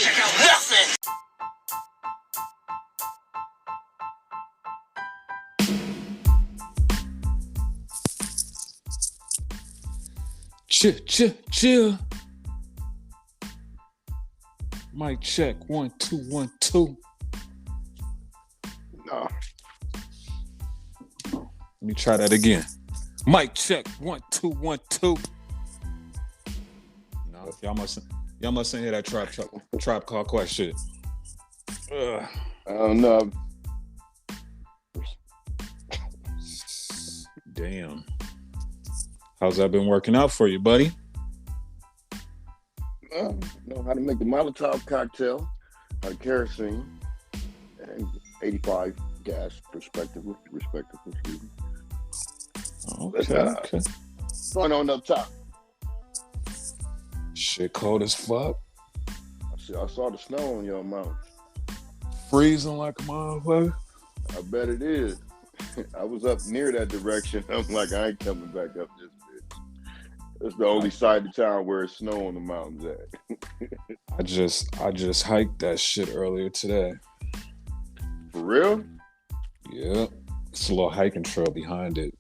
Check out nothing. Chill. Mic check 1 2 1 2. No. Let me try that again. Mic check 1 2 1 2. No, y'all mustn't hear that trap call quite shit. I don't know. Damn. How's that been working out for you, buddy? Know how to make the Molotov cocktail, how to kerosene, and 85 gas, respectively. Okay. Going on up top. Shit cold as fuck. I saw the snow on your mountain. Freezing like a motherfucker. I bet it is. I was up near that direction. I'm like, I ain't coming back up this bitch. It's the only side of town where it's snow on the mountains at. I just hiked that shit earlier today. For real? Yeah. It's a little hiking trail behind it.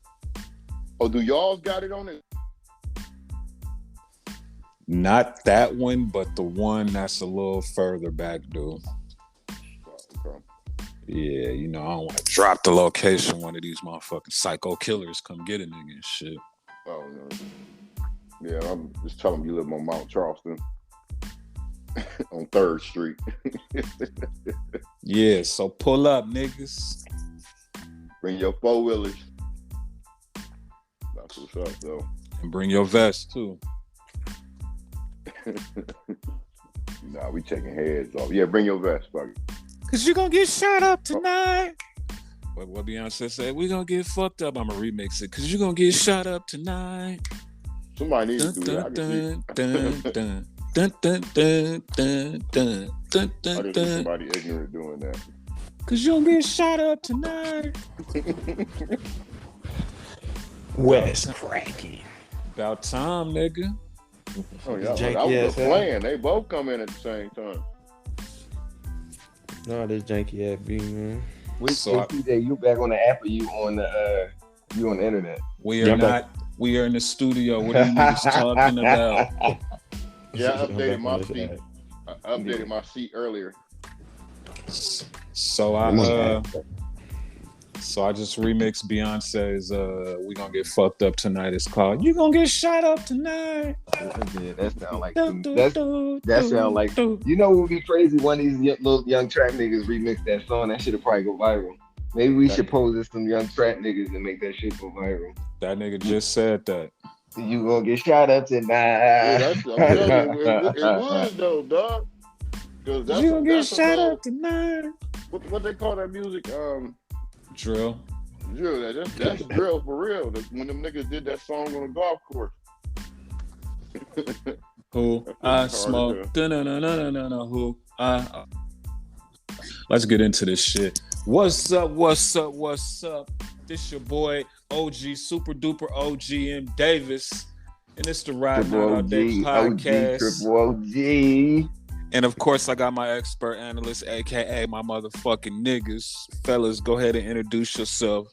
Oh, do y'all got it on it? Not that one, but the one that's a little further back, dude. Okay. Yeah, I don't want to drop the location. One of these motherfucking psycho killers come get a nigga and shit. Oh, no. Yeah, I'm just telling you live on Mount Charleston on 3rd Street. Yeah, so pull up, niggas. Bring your 4-wheelers. That's what's up, though. And bring your vest, too. Nah, we taking heads off. Yeah, bring your vest, buddy. Cause you gonna get shot up tonight. What Beyonce said, we gonna get fucked up. I'ma remix it. Cause you gonna get shot up tonight. Somebody needs to do that. I didn't see somebody ignorant doing that. Cause you gonna get shot up tonight. West cracking. About time, nigga. Oh yeah, that was a plan. They both come in at the same time. No, this janky ass beat, man. CJ, you back on the app or you on the internet? We are not. We are in the studio. What are you niggas talking about? Yeah, I updated my seat. I updated my seat earlier. So I just remixed Beyonce's "We Gonna Get Fucked Up Tonight." It's called "You Gonna Get Shot Up Tonight." Yeah, that sound like that sound like what would be crazy? One of these little young trap niggas remix that song. That shit'll probably go viral. Maybe we should pose as some young trap niggas and make that shit go viral. That nigga just said that. You gonna get shot up tonight? Yeah, it would though, dog. You gonna get shot up tonight? What they call that music? Drill. That's drill for real. When them niggas did that song on the golf course. Who I smoke. Who I. Let's get into this shit. What's up? This your boy OG, super duper OG MDAVIS, and it's the RIDINOUTALDAY podcast. Triple OG. And of course, I got my expert analyst, aka my motherfucking niggas. Fellas, go ahead and introduce yourself.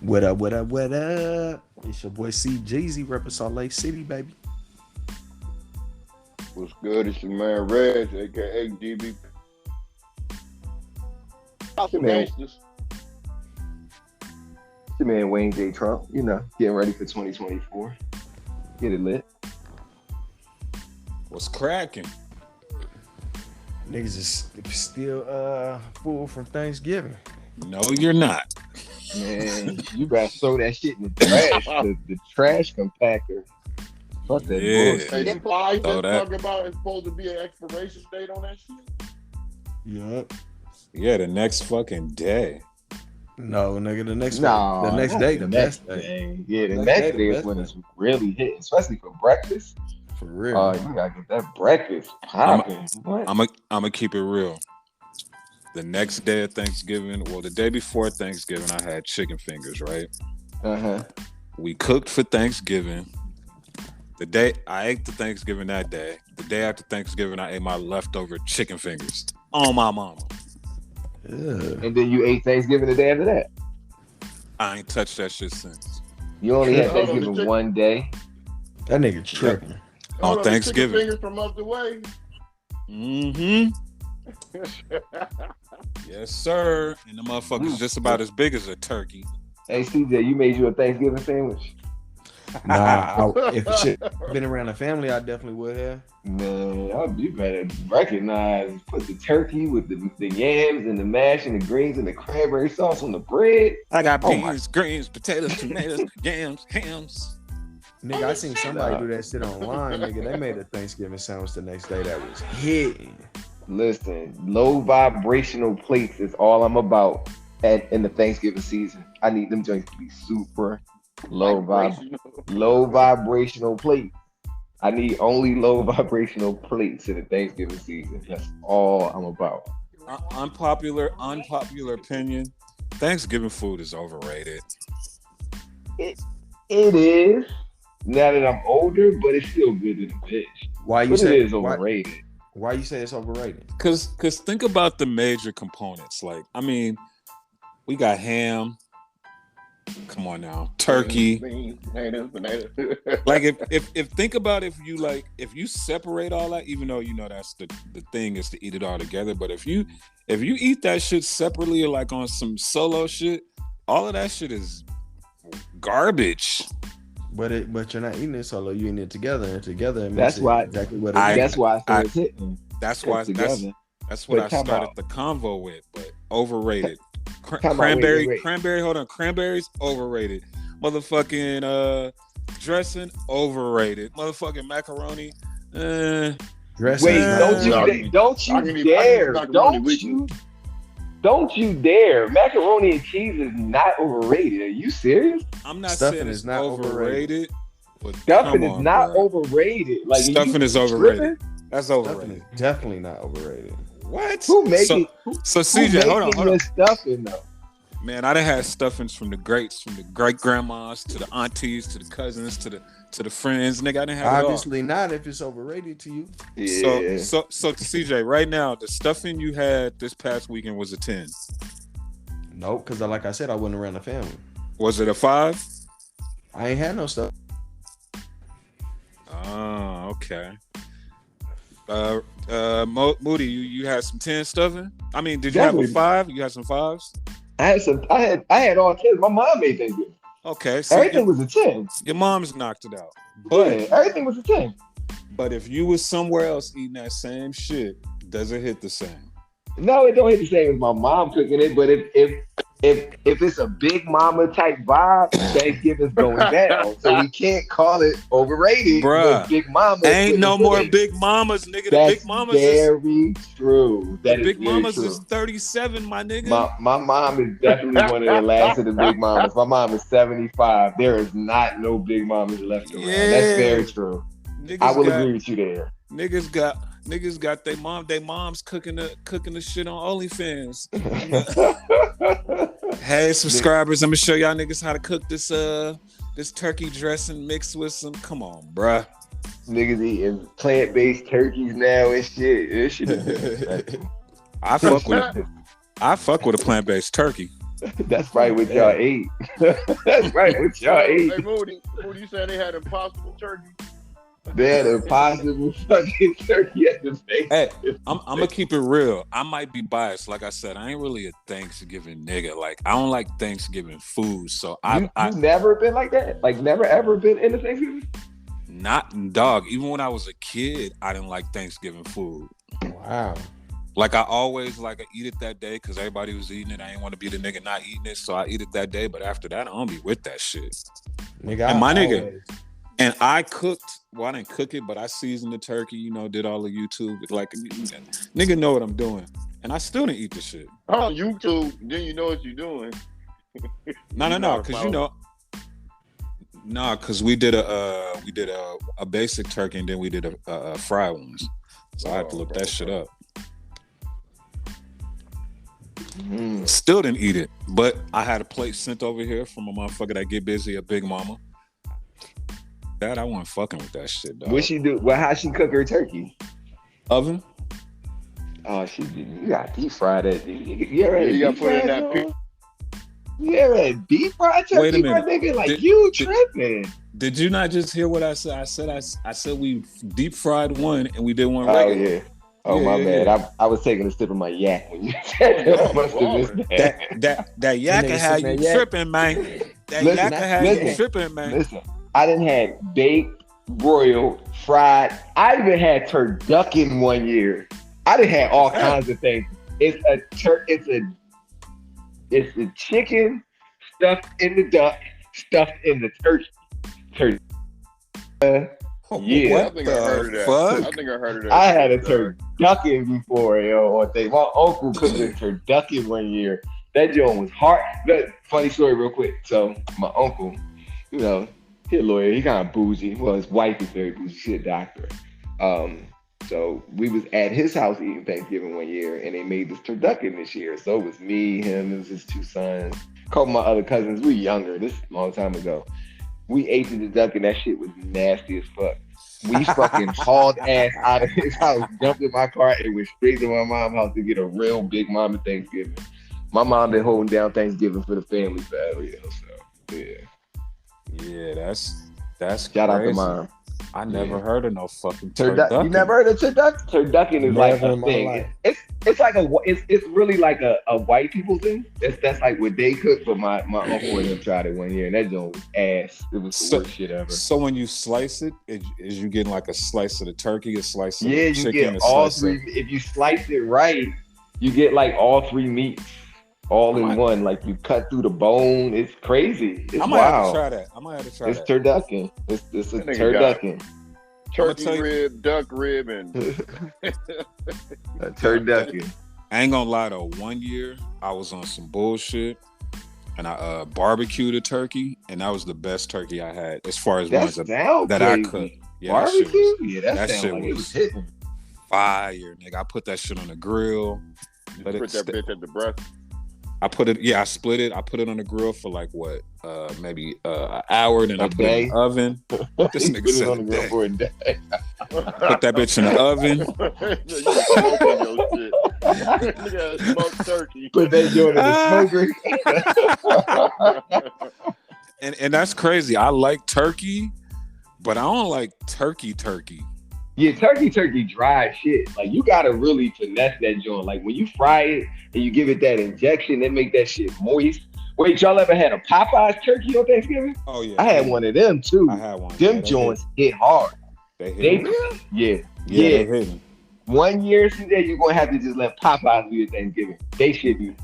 What up? It's your boy CJEEZY, repping Salt Lake City, baby. What's good? It's your man Reg, aka DB. It's your man Wayne J. Trump, getting ready for 2024. Get it lit. What's cracking? Niggas is still full from Thanksgiving. No, you're not. Man, you gotta throw that shit in the trash. the trash compactor. Fuck that bullshit. Hey, them flies talking about it's supposed to be an expiration date on that shit? Yup. Yeah, the next fucking day. No, nigga, the next day, the best day. Yeah, the next day is when it's really hitting, especially for breakfast. For real. You gotta get that breakfast popping. I'm gonna keep it real. The next day of Thanksgiving, the day before Thanksgiving, I had chicken fingers, right? Uh-huh. We cooked for Thanksgiving. The day I ate the Thanksgiving that day, the day after Thanksgiving, I ate my leftover chicken fingers on my mama. Yeah. And then you ate Thanksgiving the day after that. I ain't touched that shit since. You only had Thanksgiving one day. That nigga tripping. On Thanksgiving. Fingers from up the way. Mm-hmm. Yes, sir. And the motherfucker's just about as big as a turkey. Hey, CJ, you made you a Thanksgiving sandwich? Nah, if shit been around the family, I definitely would have. Man, you better recognize. Put the turkey with the yams and the mash and the greens and the cranberry sauce on the bread. I got beans, greens, potatoes, tomatoes, yams, hams. Nigga, I seen somebody do that shit online, nigga. They made a Thanksgiving sandwich the next day that was hitting. Listen, low vibrational plates is all I'm about in the Thanksgiving season. I need them joints to be super low vibrational plates. I need only low vibrational plates in the Thanksgiving season. That's all I'm about. Unpopular opinion. Thanksgiving food is overrated. It is. Now that I'm older, but it's still good in a bitch. Why you say it is overrated? Why you say it's overrated? Cause think about the major components. Like, I mean, we got ham. Come on now, turkey. Like if think about if you separate all that, even though you know that's the thing is to eat it all together. But if you eat that shit separately or like on some solo shit, all of that shit is garbage. But you're not eating it solo. You're eating it together, and together. That's why exactly what it is. That's why I it's hitting. That's why that's what I started the convo with. But overrated. Cranberry. Hold on. Cranberries overrated. Motherfucking dressing overrated. Motherfucking macaroni. Dressing. Wait, don't you dare! Macaroni and cheese is not overrated. Are you serious? I'm not Stuffing saying is not overrated. But stuffing is not overrated. Like stuffing is overrated. Tripping? That's overrated. Stuffing is definitely not overrated. What? Who making? So CJ, hold on. Stuffing though. Man, I done had stuffings from the greats, from the great grandmas to the aunties to the cousins to the friends. Nigga, I didn't have Obviously it all. not if it's overrated to you. Yeah. So CJ, right now, the stuffing you had this past weekend was a 10. Nope, because like I said, I wasn't around the family. Was it a 5? I ain't had no stuff. Oh, okay. Moody, you had some 10 stuffing? I mean, did you have a 5? You had some 5s? I had all 10s. My mom made Thanksgiving. Okay. So everything was a 10. Your mom's knocked it out. But yeah, everything was a 10. But if you was somewhere else eating that same shit, does it hit the same? No, it don't hit the same as my mom cooking it. But if it's a big mama type vibe, Thanksgiving's going down. So we can't call it overrated. Bruh, big mama ain't no more big mamas, nigga. That's the big mamas very true. The big mamas is 37, my nigga. My mom is definitely one of the last of the big mamas. My mom is 75. There is not no big mamas left around. Yeah. That's very true. I will agree with you there. Niggas got their moms cooking the shit on OnlyFans. Hey subscribers, I'm gonna show y'all niggas how to cook this turkey dressing mixed with some. Come on, bruh. Niggas eating plant-based turkeys now and shit. This shit is disrespectful. I fuck with a plant-based turkey. That's right, what y'all ate. That's right, what y'all ate. Hey, Moody, you said they had impossible turkey. They had impossible fucking turkey at the face. Hey, I'm gonna keep it real. I might be biased. Like I said, I ain't really a Thanksgiving nigga. Like, I don't like Thanksgiving food. So you never been like that? Like, never ever been into Thanksgiving? Not dog. Even when I was a kid, I didn't like Thanksgiving food. Wow. Like, I always eat it that day because everybody was eating it. I didn't want to be the nigga not eating it, so I eat it that day. But after that, I don't be with that shit. Nigga, and my nigga. And I cooked. Well, I didn't cook it, but I seasoned the turkey. Did all the YouTube. Like, nigga know what I'm doing, and I still didn't eat the shit. Oh, YouTube, then you know what you're doing. No, because because we did a basic turkey and then we did a fried ones. So I had to look that shit up. Still didn't eat it, but I had a plate sent over here from a motherfucker that get busy, a big mama. that, I wasn't fucking with that shit, dog. What she do? Well, how she cook her turkey? Oven? Oh, you got deep fried that. You ever had You got deep put in fried that turkey? You ever had deep fried turkey? Wait a minute. My nigga, like you tripping? Did you not just hear what I said? I said we deep fried one and we did one Oh regular. yeah. Oh Yeah, my yeah, bad. yeah. I was taking a sip of my yak when you said that. I must have missed that. That yak nigga can have sitting you there yak. tripping, man. That Listen, yak can have you listen. tripping, man. Listen, I done had baked, broiled, fried. I even had turducken one year. I done had all kinds of things. It's a chicken stuffed in the duck, stuffed in the turkey. Yeah. I think I heard of that. Fuck? I think I heard of that. I had a turducken before, yo. I think my uncle cooked a turducken one year. That joint was hard. Funny story, real quick. So my uncle, you know, he a lawyer. He kind of bougie. Well, his wife is very bougie. She's a doctor. So we was at his house eating Thanksgiving one year, and they made this turducken this year. So it was me, him, it was his two sons, a couple of my other cousins. We younger. This is a long time ago. We ate the turducken. That shit was nasty as fuck. We fucking hauled ass out of his house, jumped in my car, and went straight to my mom's house to get a real big mama Thanksgiving. My mom been holding down Thanksgiving for the family forever, yo. So yeah. Yeah, that's Shout out to crazy. mom. I never heard of no fucking Turducken. You never heard of turducken? Turducken is like Never a in my thing. life. It's like it's really like a white people thing. That's like what they cook. But my uncle and them tried it one year, and that joint was ass. It was the worst shit ever. So when you slice it, is you getting like a slice of the turkey, a slice of Yeah, the you chicken, get a all slice three. If you slice it right, you get like all three meats all in one. Like you cut through the bone. It's crazy. It's I might have to wild. try that. I might have to try It's that. turducken. It's a That nigga turducken. Turkey rib, duck rib, and A turducken. I ain't gonna lie though. One year I was on some bullshit, and I barbecued a turkey, and that was the best turkey I had as far as ones that I cooked. Yeah, Barbecue? That that sound shit like it was was hitting. fire, nigga. I put that shit on the grill. you Let it put that bitch at the breast. I put it. Yeah, I split it. I put it on the grill for like what? Maybe an hour. Then I put it in the oven. This nigga said on the grill for a day. put that bitch in the oven. Nigga smoked turkey. Put that joint in the smoker. And that's crazy. I like turkey, but I don't like turkey. Yeah, turkey dry as shit. Like you gotta really finesse that joint. Like when you fry it and you give it that injection, it make that shit moist. Wait, y'all ever had a Popeyes turkey on Thanksgiving? Oh yeah, I had one of them too. I had one. Them joints hit hard. They hit. Yeah. They hit. 1 year since then, you're gonna have to just let Popeyes do your Thanksgiving. They should be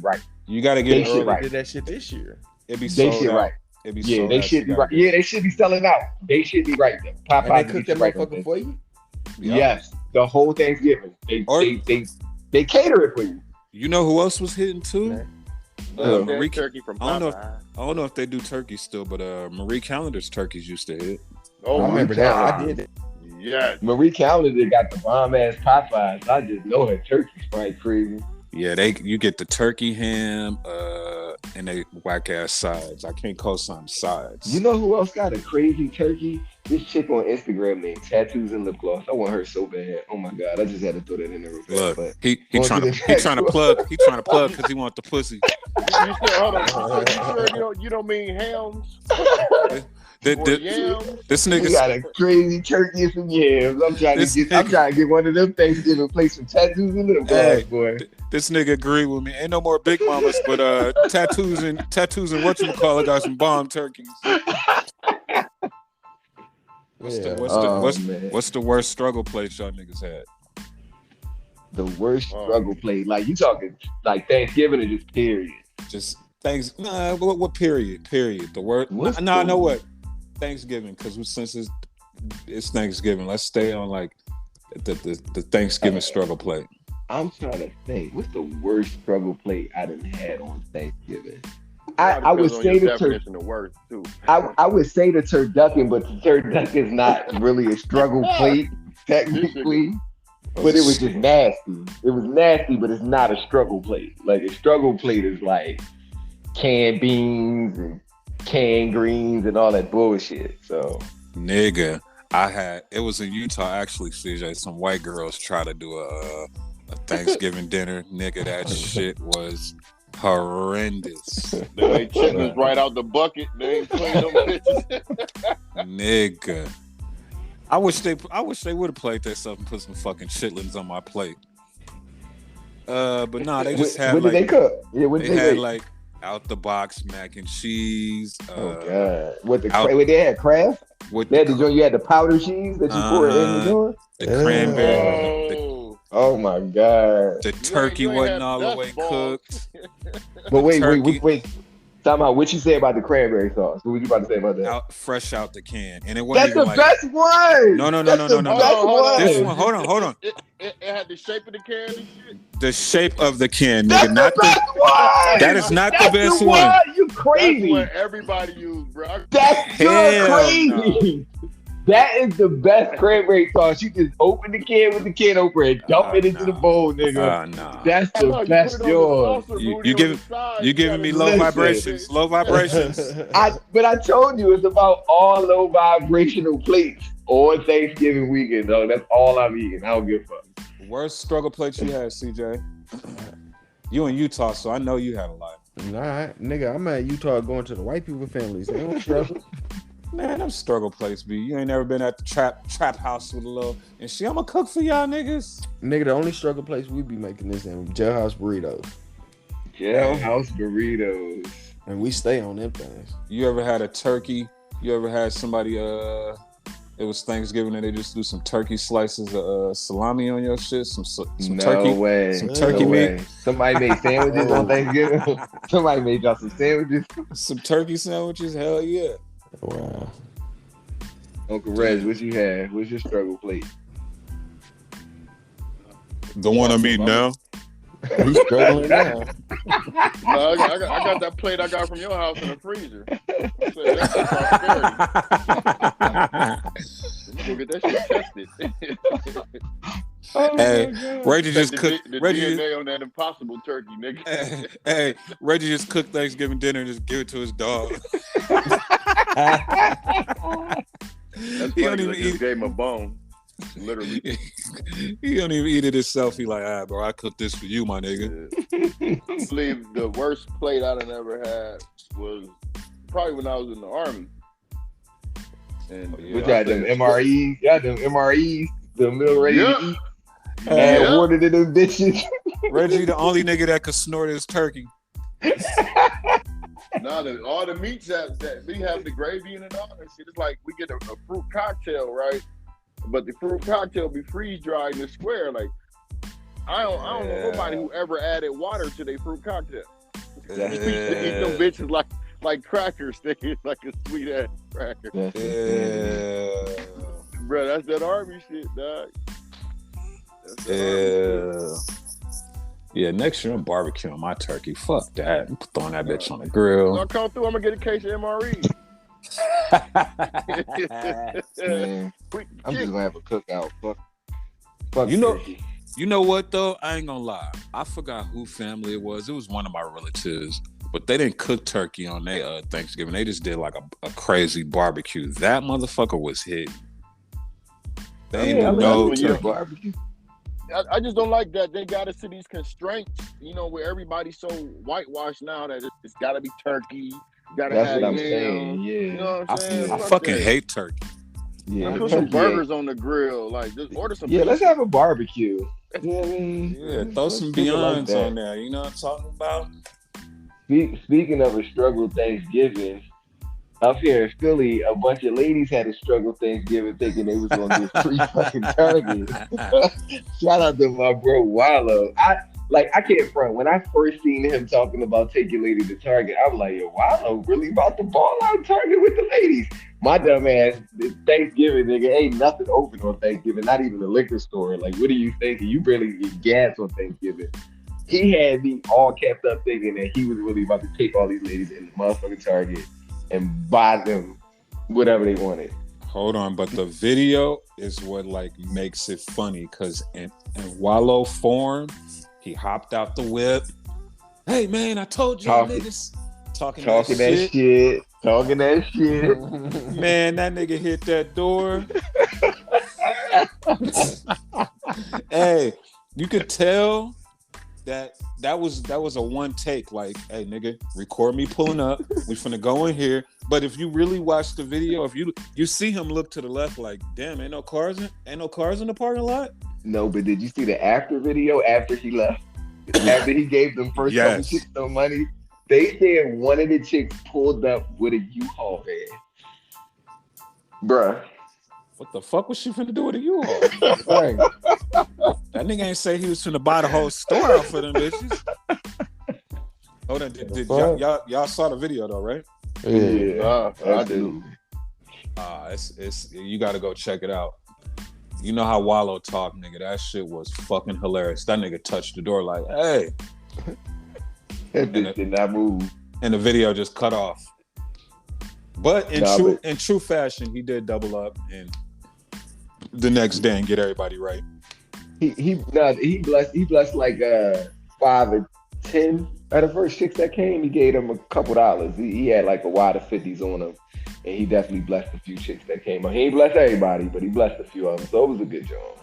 right. You gotta get it shit early. right. Did that shit this year? It be They sold shit out. right. It be Yeah, sold they out. should be You right. gotta Yeah, they should be selling out. They should be right though. Popeyes And they cooked that right motherfucker for you? Yep. Yes, the whole Thanksgiving. They cater it for you. You know who else was hitting too? Marie turkey from I don't know. Popeyes. I don't know if they do turkey still, but Marie Callender's turkeys used to hit. Oh, I remember that. I did it. Yeah. Marie Callender got the bomb ass Popeyes. I just know her turkey's probably crazy. Yeah, you get the turkey ham, and they whack ass sides. I can't call some sides. You know who else got a crazy turkey? This chick on Instagram named Tattoos and Lip Gloss. I want her so bad. Oh my god, I just had to throw that in there real fast. Look, But he trying to plug because he want the pussy. Hold on. You sure you don't mean hams? This nigga got a crazy turkey and some yams. I'm trying to get one of them Thanksgiving plates from Tattoos and Lip Gloss, boy. This nigga agree with me. Ain't no more big mamas, but tattoos and whatchamacallit got some bomb turkeys. What's the worst struggle place y'all niggas had? The worst struggle plate. Like you talking like Thanksgiving or just period? Just thanks. Nah, what period? Period. The word. No, I know what. Thanksgiving, because since it's Thanksgiving, let's stay on like the Thanksgiving struggle plate. I'm trying to think. What's the worst struggle plate I done had on Thanksgiving? I would say the I would say the turducken, but the turducken is not really a struggle plate technically. But it was just nasty. It was nasty, but it's not a struggle plate. Like a struggle plate is like canned beans and canned greens and all that bullshit. So Nigga, it was in Utah actually, CJ. Some white girls try to do a Thanksgiving dinner. Nigga, that shit was horrendous. They ate chitlins right out the bucket. They ain't clean them bitches. Nigga. I wish they would have played that stuff and put some fucking chitlins on my plate. But nah, they just had what did they cook? Yeah, what did they had make? like out the box mac and cheese. Oh god! What they had Kraft? They had the joint. You had the powder cheese that you pour in the joint. The cranberry. Oh my god! The turkey wasn't all the way cooked. But wait. Talk about what you say about the cranberry sauce. What was you about to say about that? Fresh out the can, and it wasn't That's the best one. No. This one, hold on. It had the shape of the can and shit. The shape of the can, That's nigga. the best one. That is not That's the best the one. You crazy? That's what everybody used, bro. That's crazy. No. That is the best cranberry sauce. You just open the can with the can opener and dump it into the bowl, nigga. That's the best yours. You giving me low vibrations. Low vibrations. But I told you it's about all low vibrational plates on Thanksgiving weekend, though. That's all I'm eating. I don't give a fuck. Worst struggle plates you had, CJ? You in Utah, so I know you had a lot. Nah, nigga, I'm at Utah going to the white people families. They don't struggle. Man, them struggle plates, B. You ain't never been at the trap house with a little, and shit, I'm gonna cook for y'all niggas. Nigga, the only struggle place we be making is in jailhouse burritos. Jailhouse burritos. And we stay on them things. You ever had a turkey? You ever had somebody, it was Thanksgiving and they just do some turkey slices of salami on your shit? Some turkey? Way. Some turkey meat? Somebody made sandwiches on Thanksgiving? Somebody made y'all some sandwiches? Some turkey sandwiches? Hell yeah. Wow. Uncle Reg, what you had? What's your struggle plate? The one I'm eating now? He's struggling now. No, I got that plate I got from your house in the freezer. So that's prosperity. Go get that shit tested. Hey, Reggie just cooked. The Reggie DNA on that impossible turkey, nigga. Hey, Reggie just cooked Thanksgiving dinner and just give it to his dog. That's He funny, don't even just eat. gave him a bone, literally. He don't even eat it himself. He like, bro, I cooked this for you, my nigga. I believe the worst plate I'd ever had was probably when I was in the Army. And What y'all them MREs? Y'all them MREs? The meal ready to eat? Add water to them dishes. Reggie, the only nigga that could snort his turkey. Nah, all the meats that we have the gravy in and all that shit. It's like we get a fruit cocktail, right? But the fruit cocktail be freeze dried in the square. Like I don't know nobody who ever added water to their fruit cocktail. Eat them bitches like crackers. They like a sweet ass cracker. Bro, that's that Army shit, dog. Yeah, next year I'm barbecuing my turkey. Fuck that. I'm throwing that bitch on the grill. I'll come through. I'm gonna get a case of MRE. Man, I'm just gonna have a cookout. Fuck You know, turkey. You know what though? I ain't gonna lie. I forgot who family it was. It was one of my relatives, but they didn't cook turkey on their Thanksgiving. They just did like a crazy barbecue. That motherfucker was hidden. They ain't no turkey. I just don't like that they got us to these constraints, you know, where everybody's so whitewashed now that it's got to be turkey, gotta That's have what I'm yam, saying. Yeah, you know what I'm saying? I fucking hate turkey. Yeah, put some burgers on the grill, like just order some. Yeah, let's have a barbecue. You know what I mean? Yeah, throw some Beyonds on there. You know what I'm talking about? Speaking of a struggle Thanksgiving, up here in Philly, a bunch of ladies had a struggle Thanksgiving thinking they was gonna get free fucking targets. Shout out to my bro Wallow. I can't front. When I first seen him talking about taking lady to Target, I was like, yo, Wallow really about to ball out Target with the ladies. My dumb ass, Thanksgiving, nigga, ain't nothing open on Thanksgiving, not even a liquor store. Like, what are you thinking? You barely get gas on Thanksgiving. He had me all kept up thinking that he was really about to take all these ladies in the motherfucking Target and buy them whatever they wanted. Hold on, but the video is what like makes it funny because in Wallow form, he hopped out the whip. Hey man, I told y'all niggas talking that shit. Talking that shit. Man, that nigga hit that door. Hey, you could tell that was a one take. Like, hey, nigga, record me pulling up. We finna go in here. But if you really watch the video, if you see him look to the left, like, damn, ain't no cars in the parking lot. No, but did you see the after video after he left? After he gave them first couple chicks some money, they said one of the chicks pulled up with a U-Haul van. Bruh. What the fuck was she finna do with a U-Haul? Right. That nigga ain't say he was finna buy the whole store out for them bitches. Hold on, did y'all saw the video though, right? Yeah, I do. It's you gotta go check it out. You know how Wallow talk, nigga. That shit was fucking hilarious. That nigga touched the door like, hey. That bitch did not move. And the video just cut off. But in true fashion, he did double up and the next day and get everybody right. He blessed like 5 or 10 out of the first chicks that came. He gave them a couple dollars. He had like a wad of 50s on him. And he definitely blessed a few chicks that came up. He ain't blessed everybody, but he blessed a few of them. So it was a good job.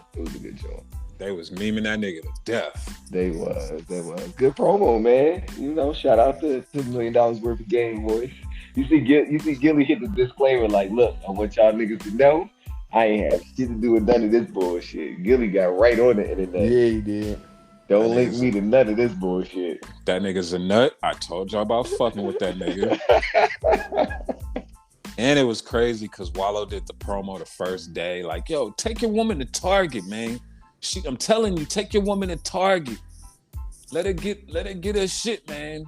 They was memeing that nigga to death. They was. Good promo, man. You know, shout out to $2 million worth of game, boys. You see Gilly hit the disclaimer like, look, I want y'all niggas to know I ain't have shit to do with none of this bullshit. Gilly got right on the internet. Yeah, he did. Don't link me to none of this bullshit. That nigga's a nut. I told y'all about fucking with that nigga. And it was crazy because Wallow did the promo the first day. Like, yo, take your woman to Target, man. I'm telling you, take your woman to Target. Let her get her shit, man.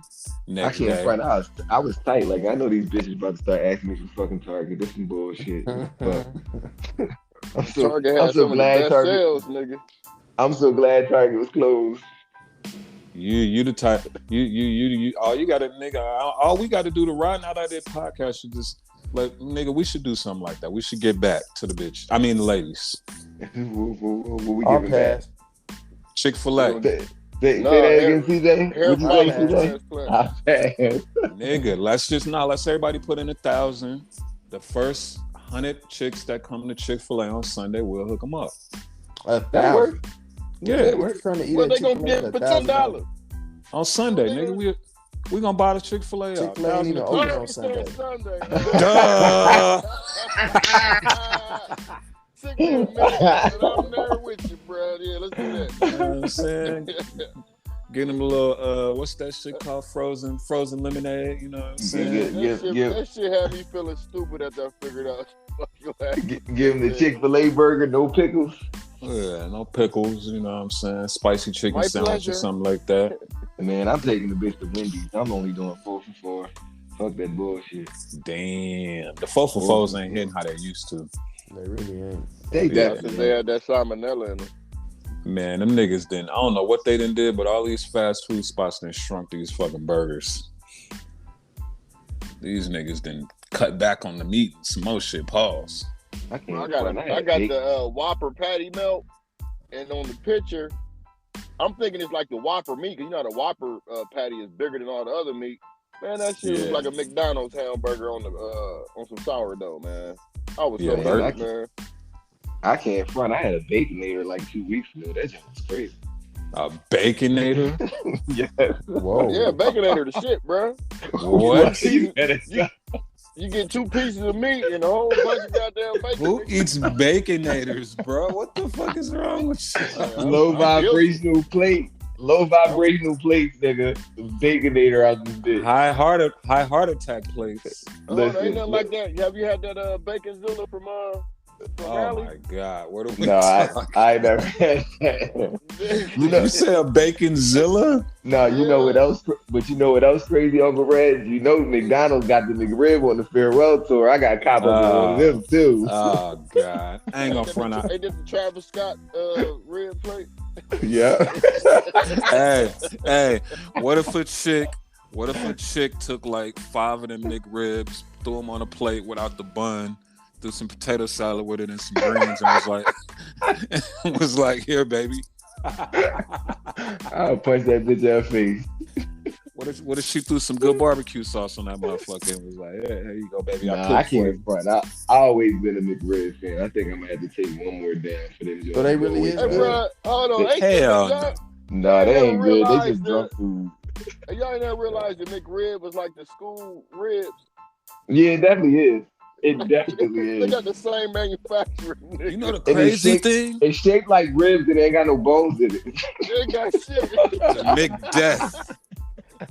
Next I can't day. front. I was tight. Like, I know these bitches about to start asking me for fucking Target. This some bullshit. But I'm so glad Target sales, nigga. I'm so glad Target was closed. You the type. You. All you got to, nigga. All we got to do to ride out of that podcast should just. Like, nigga, we should do something like that. We should get back to the bitch. I mean, the ladies. What we giving back? Chick-fil-A. Say that again, CJ. Nigga, let's everybody put in 1,000. The first 100 chicks that come to Chick-fil-A on Sunday, we'll hook them up. 1,000? Yeah. We're trying to eat what they gonna get for $10? On Sunday, nigga, we gonna buy the Chick-fil-A out. Chick-fil-A ain't even open on Sunday. Duh. I'm there with you, bro. Yeah, let's do that. You know what I'm saying? Get him a little, what's that shit called? Frozen lemonade. You know what I'm saying? That shit had me feeling stupid after I figured out. Give him the Chick-fil-A burger, no pickles. Yeah, no pickles. You know what I'm saying? Spicy chicken sandwich or something like that. Man, I'm taking the bitch to Wendy's. I'm only doing 4 for $4. Fuck that bullshit. Damn. The 4 for $4s ain't hitting how they used to. They really ain't. They had that salmonella in them. Man, them niggas didn't. I don't know what they done did, but all these fast food spots done shrunk these fucking burgers. These niggas done cut back on the meat and some more shit. Pause. I got the Whopper patty melt, and on the picture, I'm thinking it's like the Whopper meat, because you know the Whopper patty is bigger than all the other meat. Man, that shit was like a McDonald's hamburger on some sourdough, man. I was so hurt, man. I can't front. I had a Baconator like 2 weeks ago. That shit was crazy. A Baconator? Yes. Whoa. Yeah, Baconator the shit, bro. What? You get 2 pieces of meat and a whole bunch of goddamn bacon. Who eats Baconators, bro? What the fuck is wrong with you? Low vibrational plates, nigga. Baconator out this bitch. High heart attack plates. Oh, ain't nothing like that. Have you had that Baconzilla from Oh my God! Where do we? No, I never had that. You say a Baconzilla? No, you know what else? But you know what else crazy, Uncle Red? You know McDonald's got the McRib on the farewell tour. I got cop up on one of them too. Oh God! I ain't gonna front out. They did the Travis Scott rib plate. Yeah. Hey! What if a chick took like 5 of them McRibs, threw them on a plate without the bun? Threw some potato salad with it and some greens, and was like, here, baby. I'll punch that bitch in her face. What if she threw some good barbecue sauce on that motherfucker and was like, yeah, here you go, baby. I can't front. I always been a McRib fan. I think I'm gonna have to take one more down for them. So they really is Hey, good. bro, hold on. Hell no. No, they ain't good. They just drunk food. Y'all ain't never realized that McRib was like the school ribs. Yeah, it definitely is. It definitely They is. got the same manufacturer. Nigga. You know the And crazy thing? It's shaped like ribs and it ain't got no bones in it. They ain't got shit. The McDeath.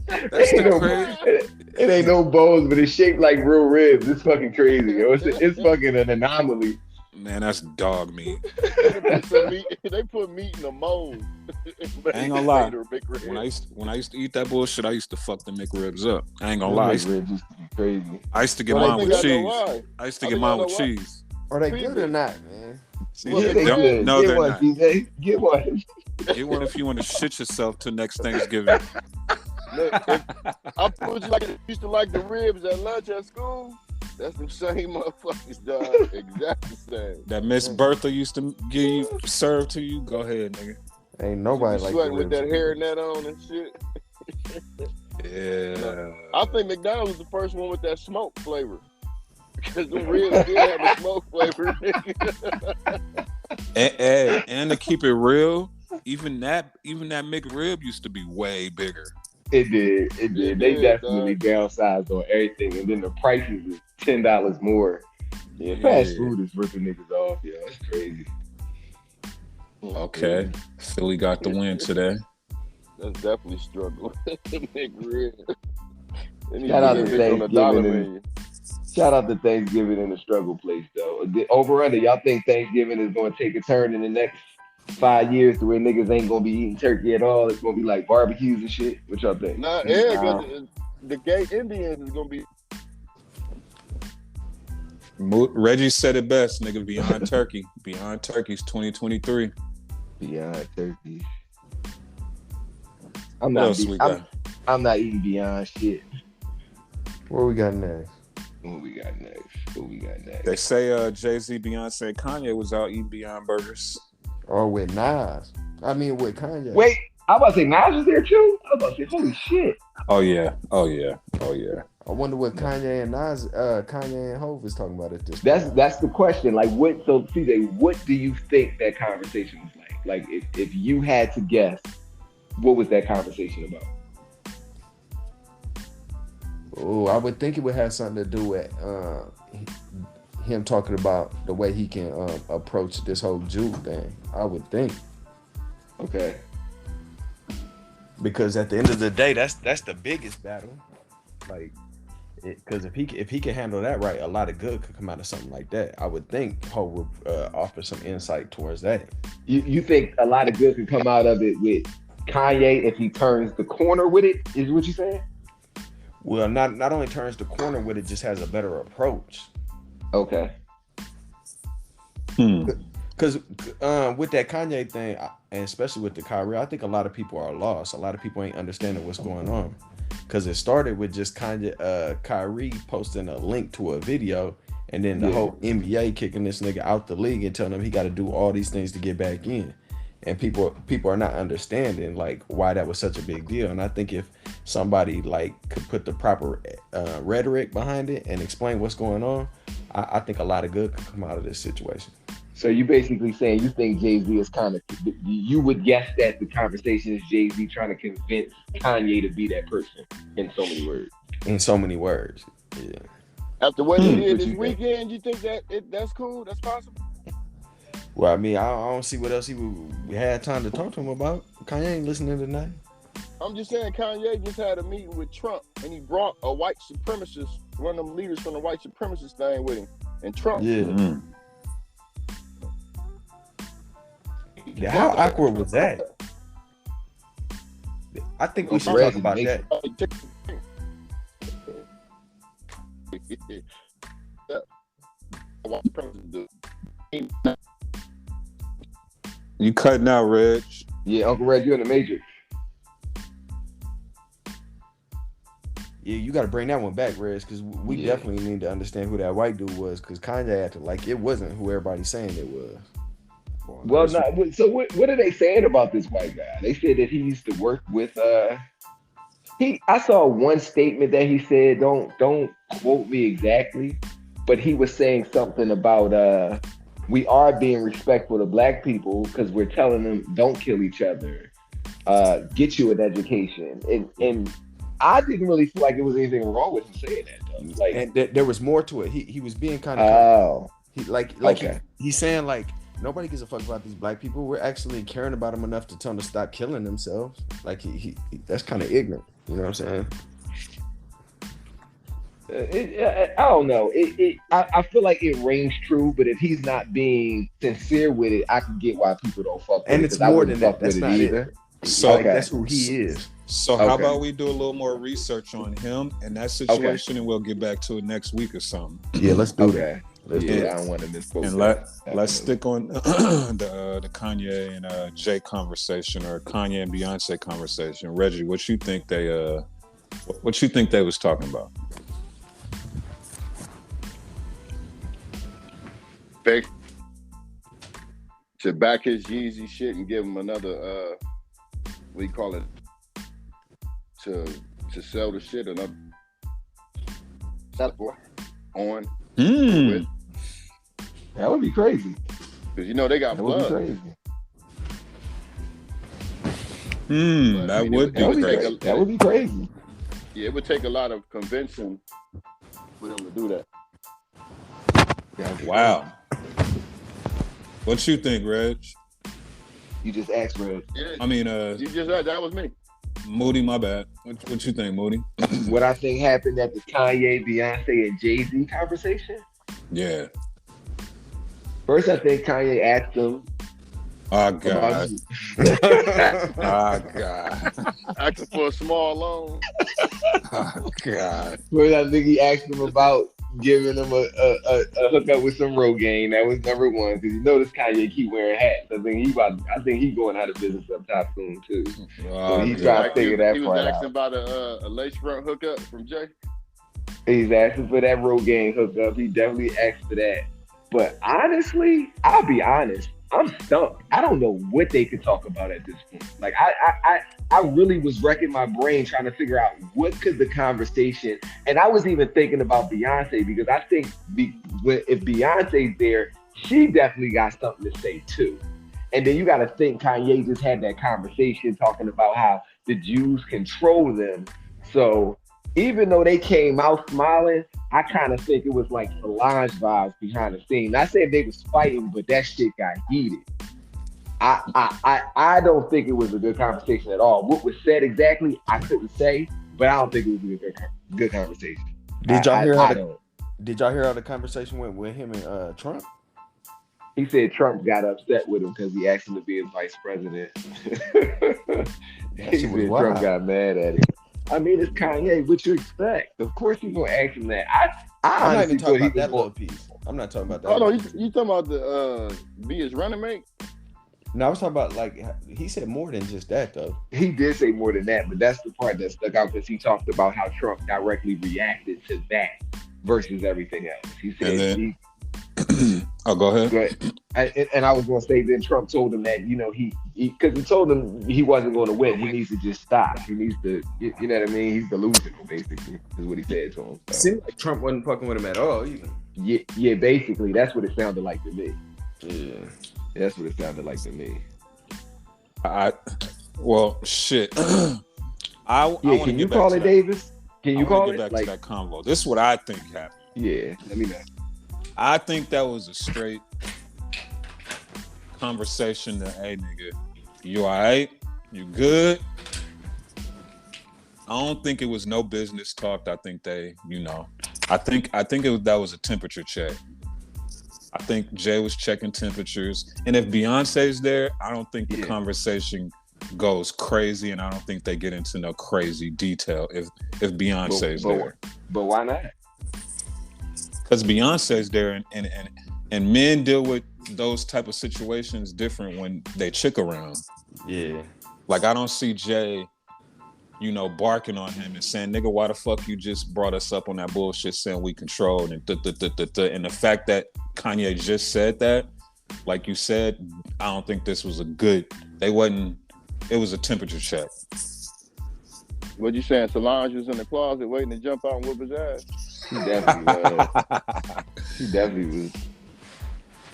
That's the crazy. It ain't no bones, but it's shaped like real ribs. It's fucking crazy. Yo. It's fucking an anomaly. Man, that's dog meat. They put meat in a mold. I ain't gonna lie. When I used to eat that bullshit, I used to fuck the McRibs up. I ain't gonna lie. McRibs used to be crazy. I used to get mine with cheese. I used to get mine with cheese. Are they good or not, man? No, they're not. DJ. Get one. Get one if you want to shit yourself till next Thanksgiving. Look, I told you like I used to like the ribs at lunch at school. That's the same motherfuckers, dog. Exactly the same. That Miss Bertha used to give you, serve to you. Go ahead, nigga. Ain't nobody like sweating with that hairnet on and shit. Yeah. I think McDonald's was the first one with that smoke flavor. Because the ribs did have a smoke flavor. and to keep it real, even that McRib used to be way bigger. It did. They definitely downsized on everything, and then the prices is $10 more. Yeah, fast food is ripping niggas off. Yeah, that's crazy. Okay, Philly got the win today. That's definitely struggle. McRib. Shout out to Thanksgiving. Shout out to Thanksgiving in the struggle place, though. Over under, y'all think Thanksgiving is going to take a turn in the next 5 years to where niggas ain't gonna be eating turkey at all? It's gonna be like barbecues and shit. What y'all think? Nah, because the gay Indians is gonna be. Reggie said it best, nigga. Beyond turkey, beyond turkeys, 2023. Beyond turkey. I'm not eating beyond shit. What we got next? What we got next? They say Jay-Z, Beyonce, Kanye was out eating Beyond Burgers. Or with Nas. I mean, with Kanye. Wait, I was about to say Nas was there too? I was about to say, holy shit. Oh yeah. I wonder what Kanye and Nas, Kanye and Hov is talking about at this point. That's the question. Like, what? So, CJ, what do you think that conversation was like? Like, if you had to guess, what was that conversation about? Oh, I would think it would have something to do with him talking about the way he can approach this whole Jew thing. I would think. Okay. Because at the end of the day, that's the biggest battle. Like, because if he can handle that right, a lot of good could come out of something like that. I would think Ho would offer some insight towards that. You think a lot of good could come out of it with Kanye if he turns the corner with it? Is what you saying? Well, not only turns the corner with it, just has a better approach. Okay. Because with that Kanye thing, and especially with the Kyrie, I think a lot of people are lost. A lot of people ain't understanding what's going on. Because it started with just Kyrie posting a link to a video, and then the whole NBA kicking this nigga out the league and telling him he got to do all these things to get back in. And people are not understanding like why that was such a big deal. And I think if somebody like could put the proper rhetoric behind it and explain what's going on, I think a lot of good could come out of this situation. So you basically saying you think Jay-Z is kind of, you would guess that the conversation is Jay-Z trying to convince Kanye to be that person in so many words. In so many words, yeah. After what he did this weekend, you think that's cool? That's possible? Well, I mean, I don't see what else we had time to talk to him about. Kanye ain't listening tonight. I'm just saying Kanye just had a meeting with Trump, and he brought a white supremacist, one of them leaders from the white supremacist thing with him. And Trump... Yeah. Yeah, how awkward was that? I think we should talk about that. You cutting out, Reg. Yeah, Uncle Reg, you're in the Matrix. Yeah, you got to bring that one back, Reg, because we definitely need to understand who that white dude was, because Kanye acted like it wasn't who everybody's saying it was. Well, so what are they saying about this white guy? They said that he used to work with I saw one statement that he said, don't quote me exactly, but he was saying something about we are being respectful to black people because we're telling them don't kill each other, get you an education, and I didn't really feel like there was anything wrong with him saying that though. Like, and there was more to it. He was being kind of okay. he's saying like nobody gives a fuck about these black people. We're actually caring about them enough to tell them to stop killing themselves. Like he that's kind of ignorant. You know what I'm saying? I don't know. I feel like it rings true, but if he's not being sincere with it, I can get why people don't fuck with it. And it's more than that. That's not either. So like, that's who he is. So how about we do a little more research on him and that situation, and we'll get back to it next week or something. Yeah, let's do that. Let's do that. I don't want to misquote. And let's stick on the Kanye and Jay conversation, or Kanye and Beyonce conversation. Reggie, what you think they was talking about? Fake to back his Yeezy shit and give him another what do you call it, to sell the shit another on with. That would be crazy. Because you know they got blood. Would be crazy. That would be crazy. That would be crazy. Yeah, it would take a lot of convincing for them to do that. Wow. What you think, Reg? You just asked, Reg. Yeah, I mean, you just heard that was me. Moody, my bad. What you think, Moody? What I think happened at the Kanye, Beyonce, and Jay-Z conversation? Yeah. First, I think Kanye asked him. Oh, God. Oh, God. Asking for a small loan. Oh, God. First, I think he asked him about giving him a hookup with some Rogaine. That was number one, because you notice Kanye keep wearing hats. I think he's going out of business up top soon too. Oh, so he's trying to figure that part out. He was asking about a lace front hookup from Jay. He's asking for that Rogaine hookup. He definitely asked for that. But honestly, I'll be honest, I'm stumped. I don't know what they could talk about at this point. Like I really was wrecking my brain trying to figure out what could the conversation. And I was even thinking about Beyonce, because I think if Beyonce's there, she definitely got something to say too. And then you got to think Kanye just had that conversation talking about how the Jews control them. So even though they came out smiling, I kind of think it was like Solange vibes behind the scenes. Not saying they was fighting, but that shit got heated. I don't think it was a good conversation at all. What was said exactly, I couldn't say, but I don't think it was a good conversation. Did y'all hear how the conversation went with him and Trump? He said Trump got upset with him because he asked him to be his vice president. He said Trump got mad at him. I mean, it's Kanye. What you expect? Of course you're gonna ask him that. I'm not even talking about that little piece. I'm not talking about that. Oh no, you talking about the be his running mate? No, I was talking about, like, he said more than just that though. He did say more than that, but that's the part that stuck out, because he talked about how Trump directly reacted to that versus everything else. He said, oh, go ahead. And I was going to say, then Trump told him that, you know, because he told him he wasn't going to win. He needs to just stop. He needs to, you know what I mean? He's delusional, basically, is what he said to him. So. Seemed like Trump wasn't fucking with him at all. Yeah, basically, that's what it sounded like to me. Yeah, that's what it sounded like to me. Well, shit. Can you call it, Davis? Can you call it? Get back to that convo. This is what I think happened. Yeah, let me know. I think that was a straight conversation that, hey, nigga, you all right? You good? I don't think it was no business talk. I think they, I think that was a temperature check. I think Jay was checking temperatures. And if Beyonce's there, I don't think the conversation goes crazy, and I don't think they get into no crazy detail if Beyonce's there. But why not? Because Beyonce's there, and men deal with those type of situations different when they chick around. Yeah. Like, I don't see Jay, barking on him and saying, nigga, why the fuck you just brought us up on that bullshit saying we controlled and and the fact that Kanye just said that, like you said, I don't think this was it was a temperature check. What you saying? Solange was in the closet waiting to jump out and whoop his ass. She definitely was. She definitely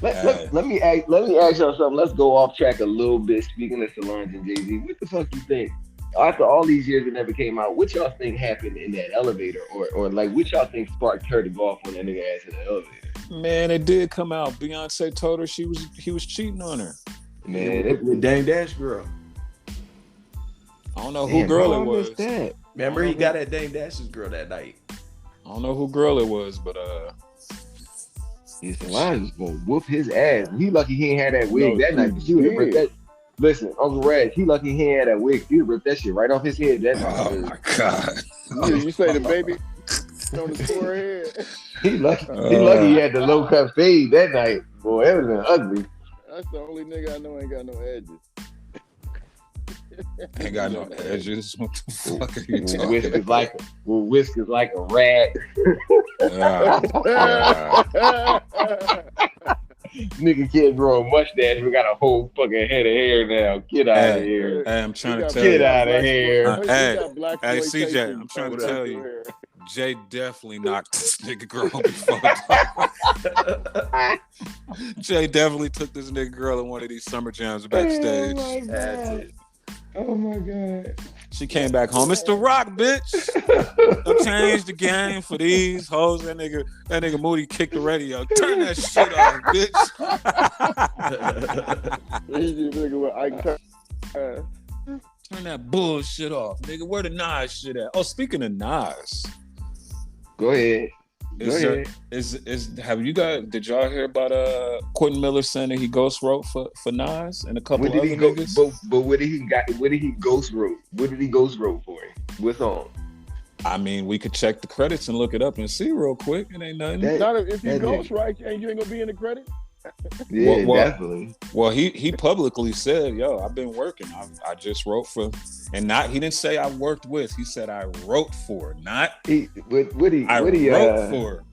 was. Let me ask y'all something. Let's go off track a little bit. Speaking of Solange and Jay-Z, what the fuck you think? After all these years it never came out, what y'all think happened in that elevator? Or like what y'all think sparked her to go off on that nigga ass in the elevator? Man, it did come out. Beyonce told her he was cheating on her. Man, with Dame Dash girl. I don't know who girl it was. That. Remember he got at Dame Dash's girl that night. I don't know who girl it was, but Solange was gonna whoop his ass. He lucky he ain't had that wig that night. She would have ripped that. Listen, Uncle Reg, he lucky he ain't had that wig. He would ripped that shit right off his head that night. oh my god! You say the baby on his forehead. He lucky he had the low cut fade that night. Boy, it would have been ugly. That's the only nigga I know ain't got no edges. Ain't got no edges. What the fuck are you talking Whiskers like a rat. Nigga can't grow a mustache. We got a whole fucking head of hair now. Get out of here. Hey, I'm trying to tell you. Get out of here. Hey, CJ, I'm trying to tell you. Jay definitely knocked this nigga girl before. Jay definitely took this nigga girl in one of these summer jams backstage. Oh my god. She came back home. It's the Rock, bitch. I changed the game for these hoes. That nigga Moody kicked the radio. Turn that shit off, bitch. Turn that bullshit off, nigga. Where the Nas shit at? Oh, speaking of Nas. Go ahead. Did y'all hear about Quentin Miller saying that he ghost wrote for Nas and a couple other niggas? But what did he ghost wrote? What did he ghost wrote for him? What song? I mean, we could check the credits and look it up and see real quick. It ain't nothing. If you ghost write, and you ain't gonna be in the credit. Yeah, definitely. Well, he publicly said, "Yo, I've been working. I just wrote for," and not he didn't say I worked with. He said I wrote for, not I wrote for.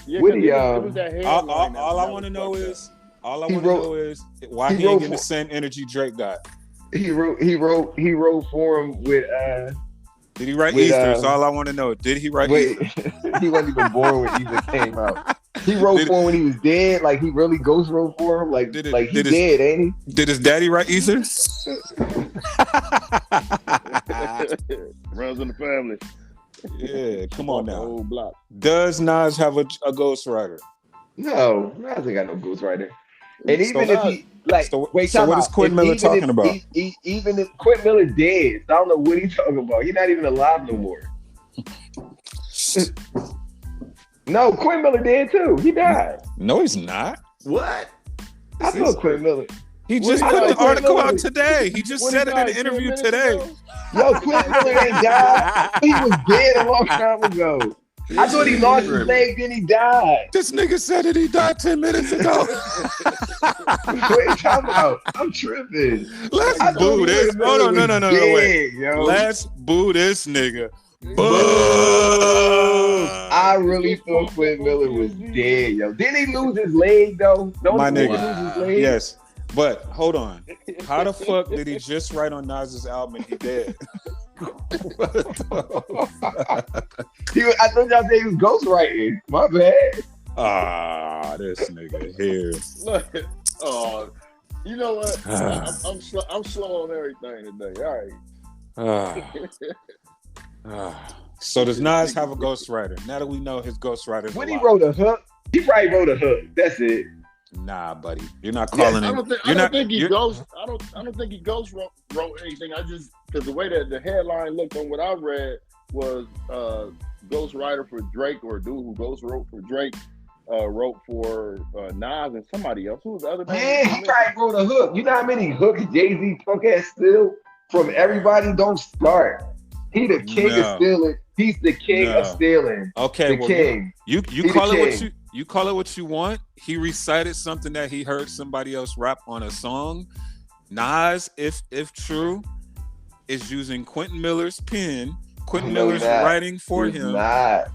Yeah, it was that all I want to know is why he ain't getting the same energy Drake got. He wrote for him with. Did he write Easter? That's all I want to know. Did he write Easter? He wasn't even born when Easter came out. He wrote for him when he was dead. Like he really ghost wrote for him. Like he dead, ain't he? Did his daddy write Easter? Runs in the family. Yeah, come on now. Whole block. Does Nas have a ghostwriter? No, Nas ain't got no ghostwriter. And even if he what is Quentin Miller talking about? Even if Quentin Miller dead, I don't know what he's talking about. He's not even alive no more. No, Quentin Miller dead too. He died. No, he's not. What? I thought Quentin Miller. He just put the article out today. He just said it in an interview today. Yo, Quentin Miller ain't died. He was dead a long time ago. I thought he lost his leg, then he died. This nigga said that he died 10 minutes ago. Wait, time out. I'm tripping. Let's boo this. Hold on, no, wait. Yo. Let's boo this nigga. Boo! I really thought Quentin Miller was dead, yo. Didn't he lose his leg, though? My nigga. Lose his leg? Yes. But hold on. How the fuck did he just write on Nas's album and he dead? I thought y'all said he was ghostwriting. My bad. This nigga here. Look, you know what? I'm slow on everything today. All right. So does Nas have a ghostwriter? Now that we know his ghostwriter. When he wrote a hook, he probably wrote a hook. That's it. Nah, buddy, you're not calling him. I don't think he ghost wrote anything. I just because the way that the headline looked on what I read was ghostwriter for Drake or a dude who ghost wrote for Drake wrote for Nas and somebody else. Who was the other? Man, he probably wrote a hook. You know how many hooks Jay-Z punk ass steal from everybody? Don't start. He the king of stealing. He's the king of stealing. Okay, the king. You call it what you call it what you want. He recited something that he heard somebody else rap on a song. Nas, if true, is using Quentin Miller's pen. Quentin Miller's writing for him.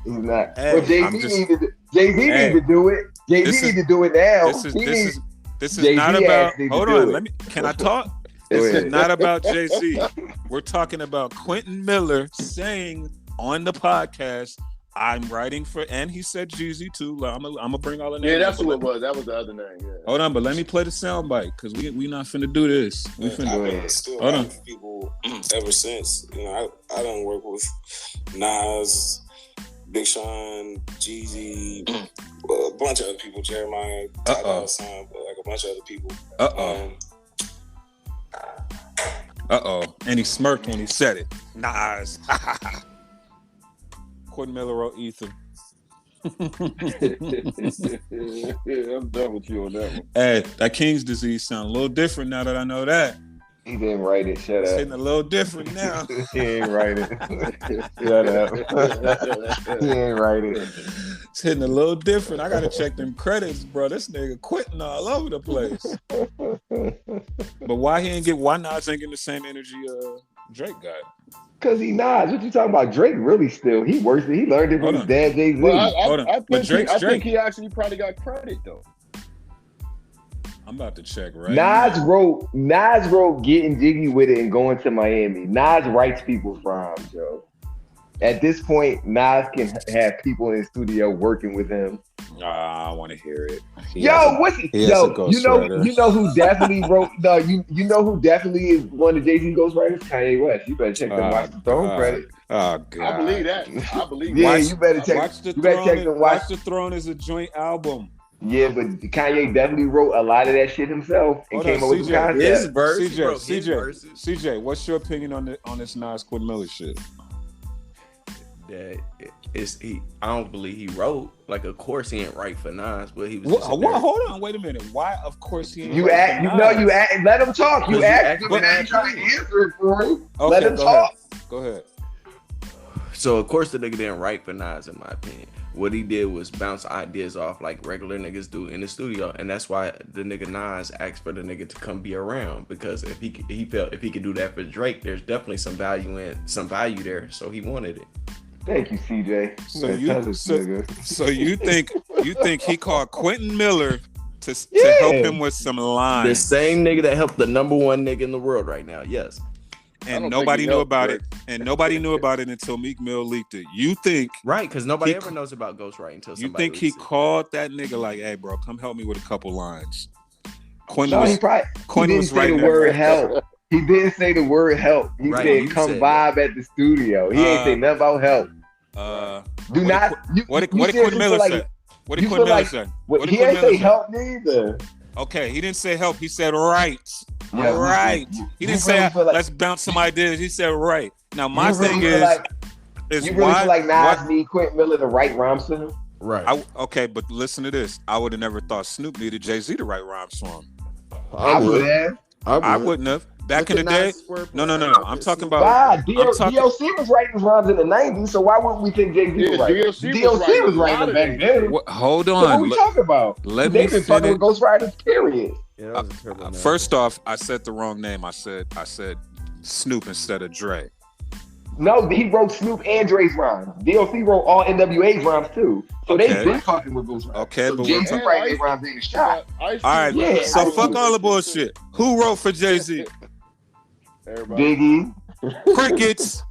He's not. Hey, well, Jay-Z need to do it. Jay-Z need to do it now. This is not about. Hold on. Can I talk? This is not about Jay-Z. We're talking about Quentin Miller saying on the podcast, I'm writing for, and he said Jeezy too. I'm gonna bring all the names. Yeah, that's who it was. That was the other name. Yeah. Hold on, but let me play the soundbite because we not finna do this. We finna. I've been still writing for people ever since. You know, I don't work with Nas, Big Sean, Jeezy, a bunch of other people, Jeremiah, but like a bunch of other people. And he smirked when he said it. Nas. Quentin Miller wrote Ether. I'm done with you on that one. Hey, that King's disease sound a little different now that I know that. He didn't write it. Shut It's up. hitting a little different now. He ain't write it. Shut up. He ain't write it. It's hitting a little different. I gotta check them credits, bro. This nigga quitting all over the place. But why Nas ain't getting the same energy Drake got? Cause he Nas. What you talking about? Drake really still. He works it. He learned it from his dad, Jay-Z. Well, I But think he actually probably got credit though. I'm about to check right Nas now. wrote Getting Jiggy With It and Going to Miami. Nas writes people's rhymes, Joe. At this point, Nas can have people in the studio working with him. I want to hear it. You know who definitely wrote? No, you know who definitely is one of Jay-Z ghostwriters? Kanye West. You better check them Watch the Throne credit. Oh God, I believe that. Yeah, you better check. Watch the you better Throne. check them. Watch the Throne is a joint album. Yeah, but Kanye definitely wrote a lot of that shit himself and came up with the concept. CJ, what's your opinion on this Nas Quentin Miller shit? That I don't believe he wrote. Like, of course he ain't write for Nas, but he was. Hold on, wait a minute. Why? Of course he ain't. Let him talk. You asked him, and I ain't trying to answer it for him. Okay, let him talk. Go ahead. So of course the nigga didn't write for Nas, in my opinion. What he did was bounce ideas off like regular niggas do in the studio, and that's why the nigga Nas asked for the nigga to come be around, because if he felt if he could do that for Drake, there's definitely some value there, so he wanted it. Thank you, CJ. So you think he called Quentin Miller to help him with some lines? The same nigga that helped the number one nigga in the world right now, yes. And nobody knew about it. And nobody knew about it until Meek Mill leaked it. You think right? Because nobody ever knows about ghostwriting until somebody. You think he called that nigga like, "Hey, bro, come help me with a couple lines"? Quentin he didn't say the word help. He didn't say the word help. He said, "Come vibe at the studio." He ain't say nothing about help. What did Quentin Miller say? What did Quentin Miller say? He ain't say help neither. Okay, he didn't say help. He said right. Yeah, right. He didn't say let's bounce some ideas. He said right. Now my thing is you really feel like Nas need Quentin Miller to write rhymes for him? Right. Okay, but listen to this. I would have never thought Snoop needed Jay-Z to write rhymes for him. I would have. I wouldn't have. Back in the day. No. I'm talking about. Why? DLC was writing rhymes in the 90s, so why wouldn't we think Jay-Z was writing? DLC was writing back then. Hold on. So what are we talking about? They've been fucking with ghostwriters, period. Yeah, first off, I said the wrong name. I said Snoop instead of Dre. No, he wrote Snoop and Dre's rhymes. DLC wrote all NWA's rhymes too. So they've been fucking with ghostwriters. Okay, so but Jay-Z writing their rhymes ain't a shot. All right, yeah. So fuck all the bullshit. Who wrote for Jay-Z? Biggie. Crickets.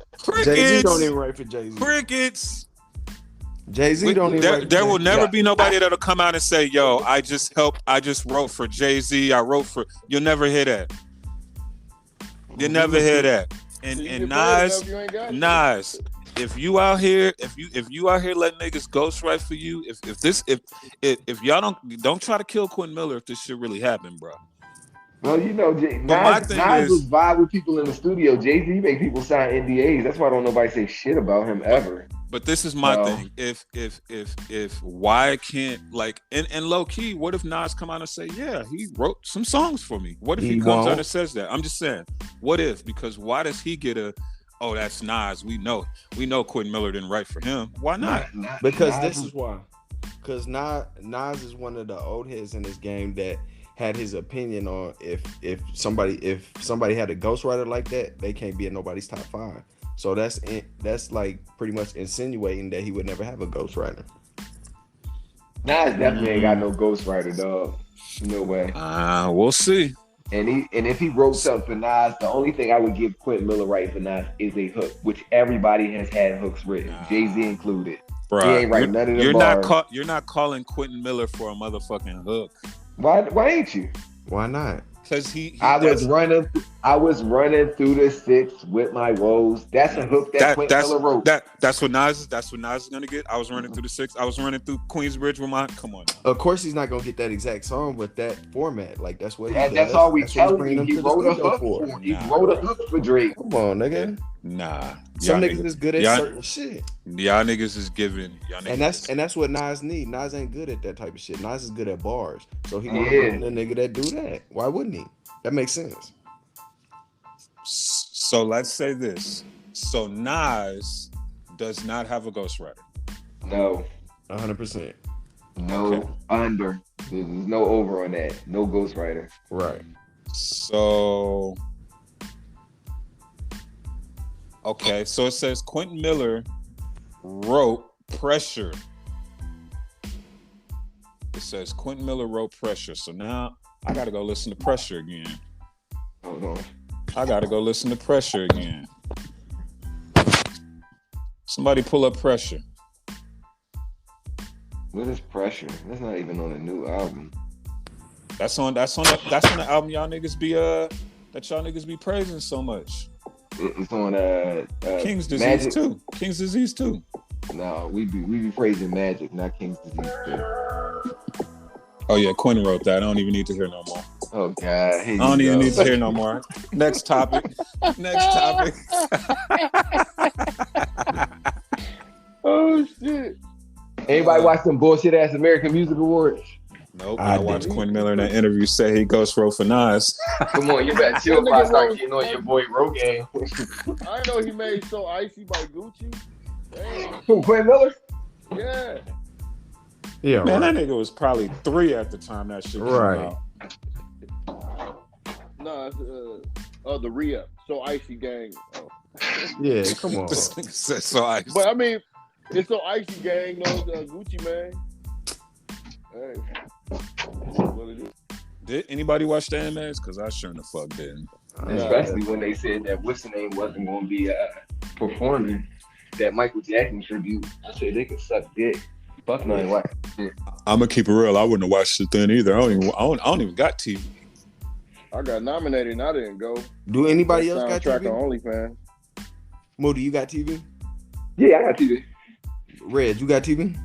Jay-Z don't even write for Jay-Z. Crickets. Jay-Z don't even write for There will never be nobody that'll come out and say, yo, I just wrote for Jay-Z. You'll never hear that. You'll never hear that. And Nas, if you out here letting niggas ghostwrite for you, if y'all don't try to kill Quentin Miller if this shit really happened, bro. Well, Nas was vibe with people in the studio. Jay-Z make people sign NDAs. That's why don't nobody say shit about him ever. But this is my thing. If why can't and low key, what if Nas come out and say, yeah, he wrote some songs for me? What if he comes out and says that? I'm just saying, what if? Because why does he get that's Nas? We know Quentin Miller didn't write for him. Why not? Because this is why. Because Nas is one of the old heads in this game that had his opinion on if somebody had a ghostwriter like that, they can't be in nobody's top 5. So that's like pretty much insinuating that he would never have a ghostwriter. Nas definitely ain't got no ghostwriter, dog. No way. We'll see. And if he wrote something for Nas, the only thing I would give Quentin Miller right for Nas is a hook, which everybody has had hooks written, Jay-Z included. Bruh, he ain't write none of the bars. You're not calling Quentin Miller for a motherfucking hook. Why ain't you? Why not? Because I was running through the 6 with my woes. That's a hook that Quentin Miller wrote. That's what Nas is gonna get. I was running through the 6. I was running through Queensbridge with my. Come on. Of course, he's not gonna get that exact song with that format. Like that's what. That's all we tell you. He wrote a hook for. He wrote a hook for Drake. Come on, nigga. Nah. Some niggas is good at certain shit. Y'all niggas is giving. And that's what Nas need. Nas ain't good at that type of shit. Nas is good at bars. So he want a nigga that do that. Why wouldn't he? That makes sense. So let's say this. So Nas does not have a ghostwriter. No. 100%. No under. There's no over on that. No ghostwriter. Right. So okay, so it says Quentin Miller wrote Pressure. It says Quentin Miller wrote Pressure. So now I gotta go listen to Pressure again. Hold on. I gotta go listen to Pressure again. Somebody pull up Pressure. What is Pressure? That's not even on a new album. That's on the album y'all niggas be praising so much. It's on King's Disease Magic. 2. King's Disease 2. No, we be praising Magic, not King's Disease 2. Oh yeah, Quentin wrote that. I don't even need to hear no more. Oh God, I don't even need to hear no more. Next topic. Oh shit. Anybody watch some bullshit ass American Music Awards? Nope. I watched Quentin Miller in that interview say he ghost wrote for Nas. Come on, you better chill before I start getting on your boy Rogan. I know he made So Icy by Gucci. Damn. Quentin Miller? Yeah. Yeah, man, that nigga was probably 3 at the time that shit came out. No, it's the re-up. So Icy Gang. Oh. Yeah, come on. This nigga said So Icy. But I mean, it's So Icy Gang knows Gucci man. Hey. What it is. Did anybody watch the MS? Because I sure the fuck didn't. Especially when they said that what's the name wasn't going to be performing that Michael Jackson tribute. I said they could suck dick. Fuck no, ain't watching shit. I'm gonna keep it real. I wouldn't have watched it then either. I don't even got TV. I got nominated and I didn't go. Do anybody else got TV? TV? On OnlyFans. Moody, you got TV? Yeah, I got TV. Red, you got TV?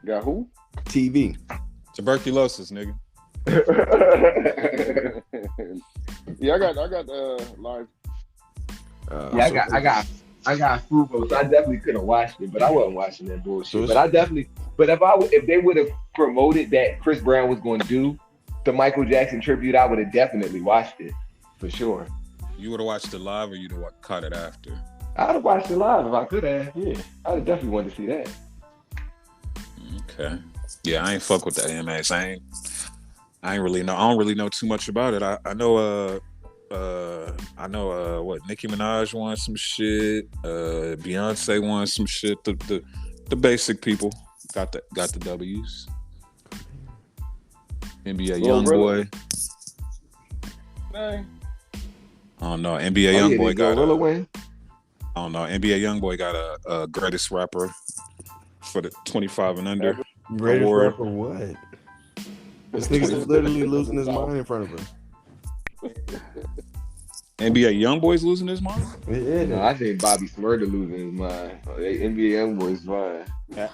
Got who? TV. Tuberculosis, nigga. Yeah, I got live. I got Fubo, so I definitely could have watched it, but I wasn't watching that bullshit. But if they would have promoted that Chris Brown was going to do the Michael Jackson tribute, I would have definitely watched it for sure. You would have watched it live, or you'd have caught it after? I'd have watched it live if I could have. Yeah, I'd have definitely wanted to see that. Okay. Yeah, I ain't fuck with that MS. I ain't really know. I don't really know too much about it. I know. What Nicki Minaj won some shit. Beyonce won some shit. The basic people got the W's. NBA Youngboy. Dang. I don't know. NBA Youngboy got a win. I don't know. NBA Youngboy got a greatest rapper for the 25 and under Greatest award. rapper what? This nigga's literally losing his mind in front of us. NBA Youngboy's losing his mind? Yeah. No, I think Bobby Smurda losing his mind. NBA Youngboy's fine.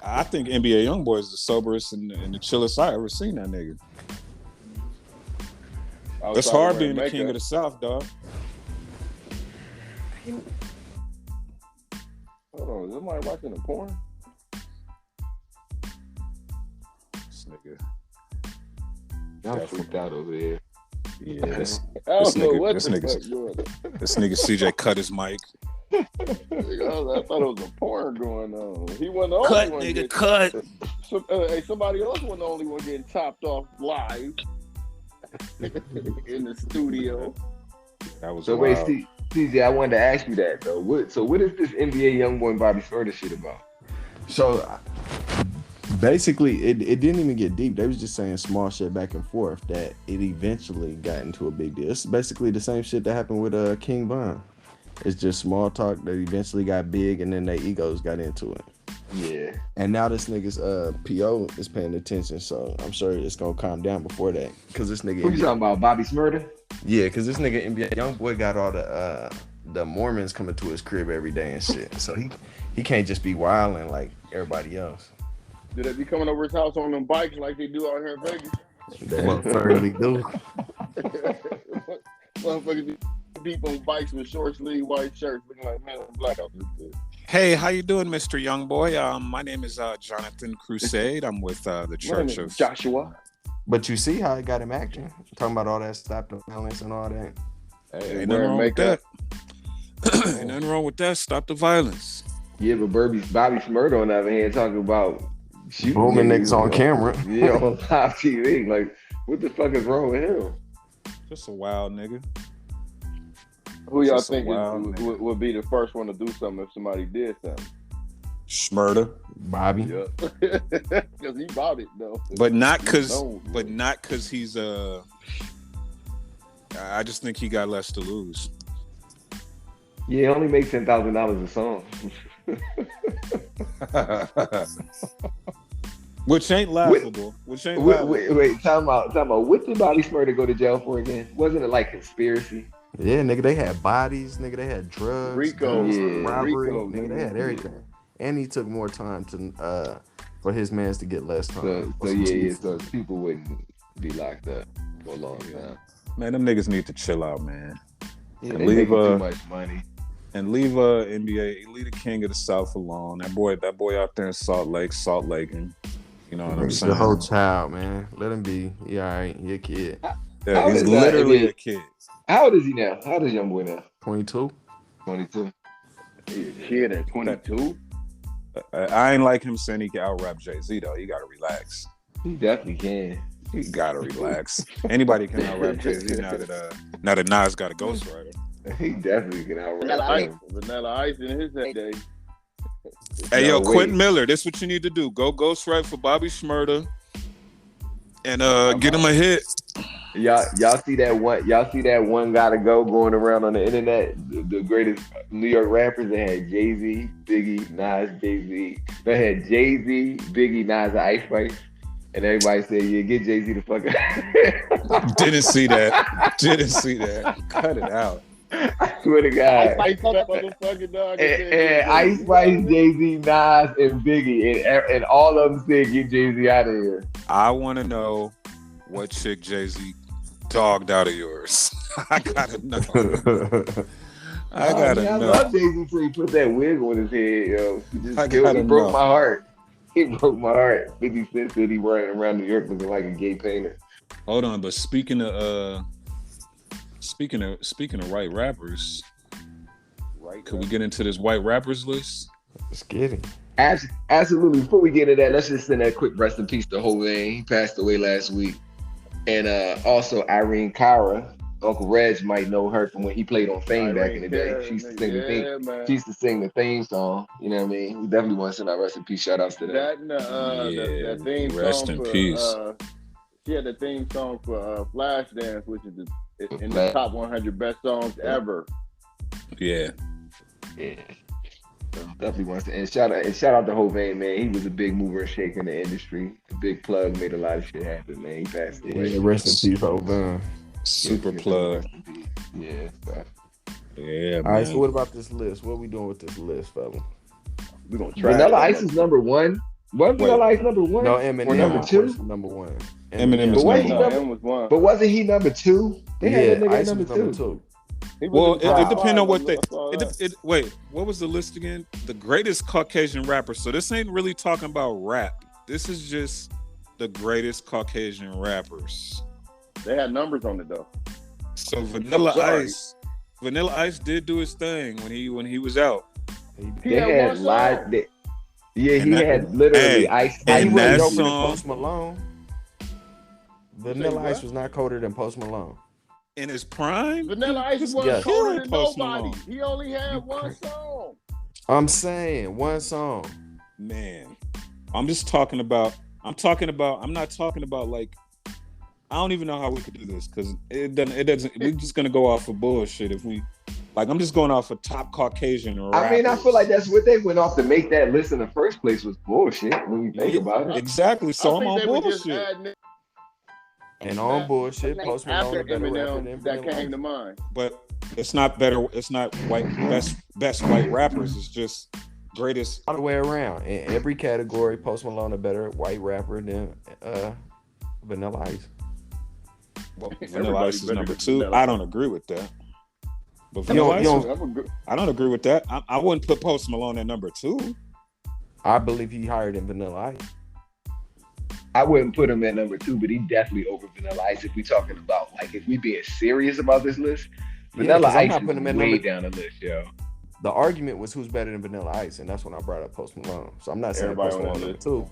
I think NBA Youngboy is the soberest and the chillest I ever seen that nigga. It's hard being the king of the South, dog. Hold on, is somebody watching the porn? This nigga. I'm freaked out over here. Yeah, this nigga CJ cut his mic. I thought it was a porn going on. He wasn't the Cut, only one. nigga, cut. Somebody else wasn't the only one getting topped off live in the studio. That was so wild. wait, CJ, I wanted to ask you that though. What is this NBA Youngboy and Bobby Smurda shit about? So Basically, it didn't even get deep. They was just saying small shit back and forth that it eventually got into a big deal. It's basically the same shit that happened with King Von. It's just small talk that eventually got big, and then their egos got into it. Yeah. And now this nigga's PO is paying attention, so I'm sure it's gonna calm down before that. Cause this nigga, Who you talking about, Bobby Smurda? yeah, cause this nigga NBA young boy got all the Mormons coming to his crib every day and shit. So he can't just be wilding like everybody else. Do they be coming over his house on them bikes like they do out here in Vegas? They motherfuckers do. Motherfuckers be deep on bikes with short sleeve white shirts looking like man on black out there. Hey, how you doing, Mr. Young Boy? My name is Jonathan Crusade. I'm with the Church of Joshua. But you see how it got him acting? Talking about all that stop the violence and all that. Hey, ain't nothing wrong with that. Ain't nothing wrong with that. Stop the violence. Yeah, but Bobby Smurda on the other hand talking about booming niggas on camera. Yeah, on live TV. Like, what the fuck is wrong with him? Just a wild nigga. Who y'all think would be the first one to do something if somebody did something? Smurda. Bobby. Yeah. Because he bought it though. But not because he's I just think he got less to lose. Yeah, he only makes $10,000 a song. Which ain't laughable. Wait, time out. What did Bobby Smurda go to jail for again? Wasn't it like conspiracy? Yeah, nigga, they had bodies, nigga, they had drugs, Rico, robbery, Rico, nigga, they had everything. And he took more time to for his mans to get less time. So people wouldn't be locked up for a long time. Man, them niggas need to chill out, man. Yeah, and they making too much money. And leave NBA, leave the king of the South alone. That boy out there in Salt Lake, and you know what I'm saying? The whole child, man. Let him be. He all right. He a kid. Yeah, he's literally a kid. How old is he now? How old is young boy now? 22. 22. He's a kid at 22. I ain't like him saying he can out-rap Jay-Z, though. You gotta relax. He definitely can. You gotta relax. Anybody can out-rap Jay-Z now that Nas got a ghostwriter. He definitely can out-rap him. Vanilla Ice in his day. Hey, yo, Quentin Miller, this what you need to do. Go ghostwrite for Bobby Shmurda and get him a hit. Y'all see that one? Y'all see that one gotta go going around on the internet? The greatest New York rappers. They had Jay-Z, Biggie, Nas, Jay-Z. They had Jay-Z, Biggie, Nas, and Ice Spice. And everybody said, "Yeah, get Jay-Z the fuck out." Didn't see that. Cut it out. I swear to God. Ice Spice, motherfucking dog. And Ice Spice, Jay-Z, Nas, and Biggie, and all of them said, "Get Jay-Z out of here." I want to know what chick Jay-Z dogged out of yours. I gotta know. I love Jay-Z till he put that wig on his head, yo. He broke my heart. He broke my heart. 50 Cent said he running around New York looking like a gay painter. Hold on, but speaking of white rappers, could we get into this white rappers list? Let's get it. Absolutely. Before we get into that, let's just send that quick rest in peace to Hovain. He passed away last week. And also Irene Cara, Uncle Reg might know her from when he played on Fame back in the day. She used to sing the theme song. You know what I mean? We definitely want to send our rest in peace shout outs to that. That theme song rest in peace. She had the theme song for Flashdance, which is in the top 100 best songs ever. Yeah. Definitely wants to. And shout out to Hovain, man. He was a big mover and shaker in the industry. A big plug, made a lot of shit happen, man. He passed away. Yeah, rest in peace, Hovain. Super plug. Yeah. Yeah. All right, so what about this list? What are we doing with this list, fella? We're gonna try. Vanilla Ice is number one. What Vanilla Ice number one? No, Eminem or number two. Number one. Eminem is was one. But wasn't he number two? They had that nigga Ice number was number two. Well, it depends on what they. Wait, what was the list again? The greatest Caucasian rapper. So this ain't really talking about rap. This is just the greatest Caucasian rappers. They had numbers on it though. So Vanilla Ice did do his thing when he was out. He had live. He had literally Ice. And that song, song, Post Malone. Vanilla Ice was not colder than Post Malone. In his prime? Vanilla Ice wasn't colder than Post nobody. Malone. He only had one song. I'm saying one song. Man. I'm just talking about. I'm not talking about like. I don't even know how we could do this because it doesn't. We're just gonna go off of bullshit if we. Like I'm just going off of top Caucasian rappers. I mean, I feel like that's what they went off to make that list in the first place was bullshit when you think about it. Exactly. So I'm on bullshit. And on bullshit, Post Malone a better rapper than that came to mind. But it's not better. It's not best white rappers. It's just greatest. All the way around. In every category, Post Malone a better white rapper than Vanilla Ice. Well, Vanilla Ice is number 2. I don't agree with that. But Vanilla Ice, I don't agree with that. I wouldn't put Post Malone at number 2. I believe he higher than Vanilla Ice. I wouldn't put him at number 2, but he definitely over Vanilla Ice if we talking about, like, if we being serious about this list. Vanilla Ice is way down the list, yo. The argument was who's better than Vanilla Ice, and that's when I brought up Post Malone. So I'm not saying Post Malone number 2.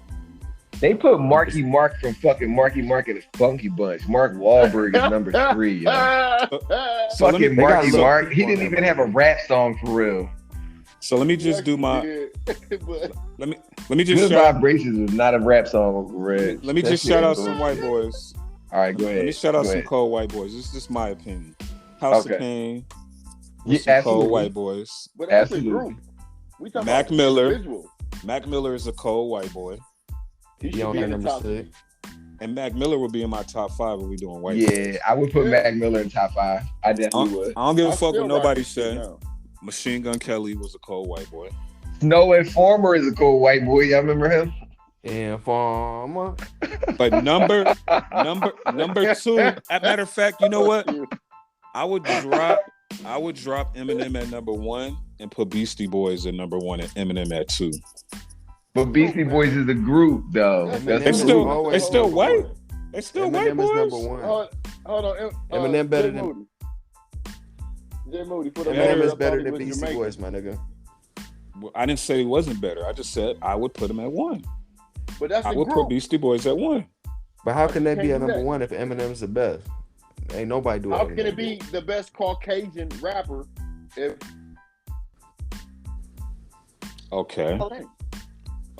They put Marky Mark from fucking Marky Mark in a Funky Bunch. Mark Wahlberg is number 3, yo. Fucking Marky Mark. He didn't even have a rap song for real. So let me just do my. Let me just. Good Vibrations was not a rap song for real. Let me just shout out some white boys. All right, go ahead. Let me shout out some cold white boys. This is just my opinion. House of Pain. Yeah, cold white boys. But that's a group. Mac Miller. Mac Miller is a cold white boy. He should be in the top 6. And Mac Miller would be in my top 5 if we doing white. Yeah, I would put Mac Miller in top 5. I definitely would. I don't give a fuck what nobody said. Machine Gun Kelly was a cold white boy. Snow Informer is a cold white boy. Y'all remember him? Informer. But number 2. As a matter of fact, you know what? I would drop Eminem at number 1 and put Beastie Boys at number 1 and Eminem at 2. But Beastie Boys is a group, though. They're still white. They're still white boys. Number 1. Hold on. Eminem better than JMOODY. Eminem is better than Beastie Boys, my nigga. Well, I didn't say he wasn't better. I just said I would put him at 1. But that's I would put Beastie Boys at 1. But how can that be at number 1 if Eminem's the best? Ain't nobody doing it. How can it be the best Caucasian rapper if?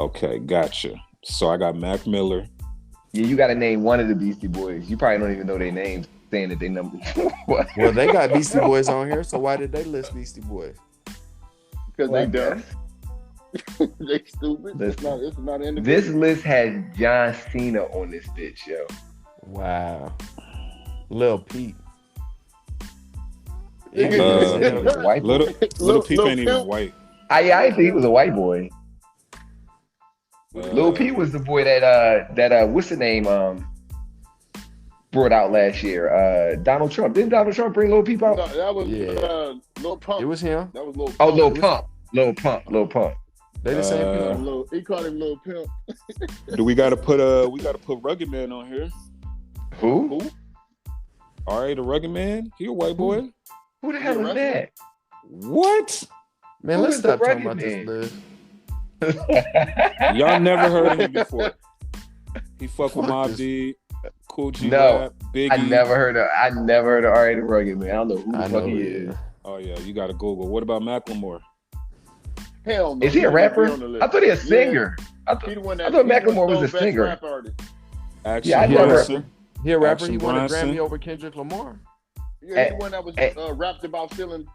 Okay, gotcha. So I got Mac Miller. Yeah, you got to name one of the Beastie Boys. You probably don't even know their names, saying that they number 1. Well, they got Beastie Boys on here, so why did they list Beastie Boys? Because they dumb. They stupid. It's not individual. This list has John Cena on this bitch, yo. Wow. Lil Peep. Little Peep ain't even white. I think he was a white boy. Lil Peep was the boy that what's the name brought out last year. Donald Trump. Didn't Donald Trump bring Lil Peep out? No, that was Lil Pump. It was him. That was Lil Pump. Oh, Lil Pump. They the same people. He called him Lil Pimp. Do we gotta put Rugged Man on here? Who? All right, the Rugged Man. He a white boy. Who the hell is that? What? Man, let's stop talking about this list. Y'all never heard of him before. He fuck with Mobb Deep, Cool G Rap, Biggie. I never heard of R.A. the Rugged Man. I don't know who the fuck he is. Oh yeah, you gotta Google. What about Macklemore? Hell no. Is he a rapper? I thought he was a singer. I thought Macklemore was a singer. Actually, I never. He a rapper. He won a Grammy over Kendrick Lamar. Yeah, he the one that was rapped about stealing.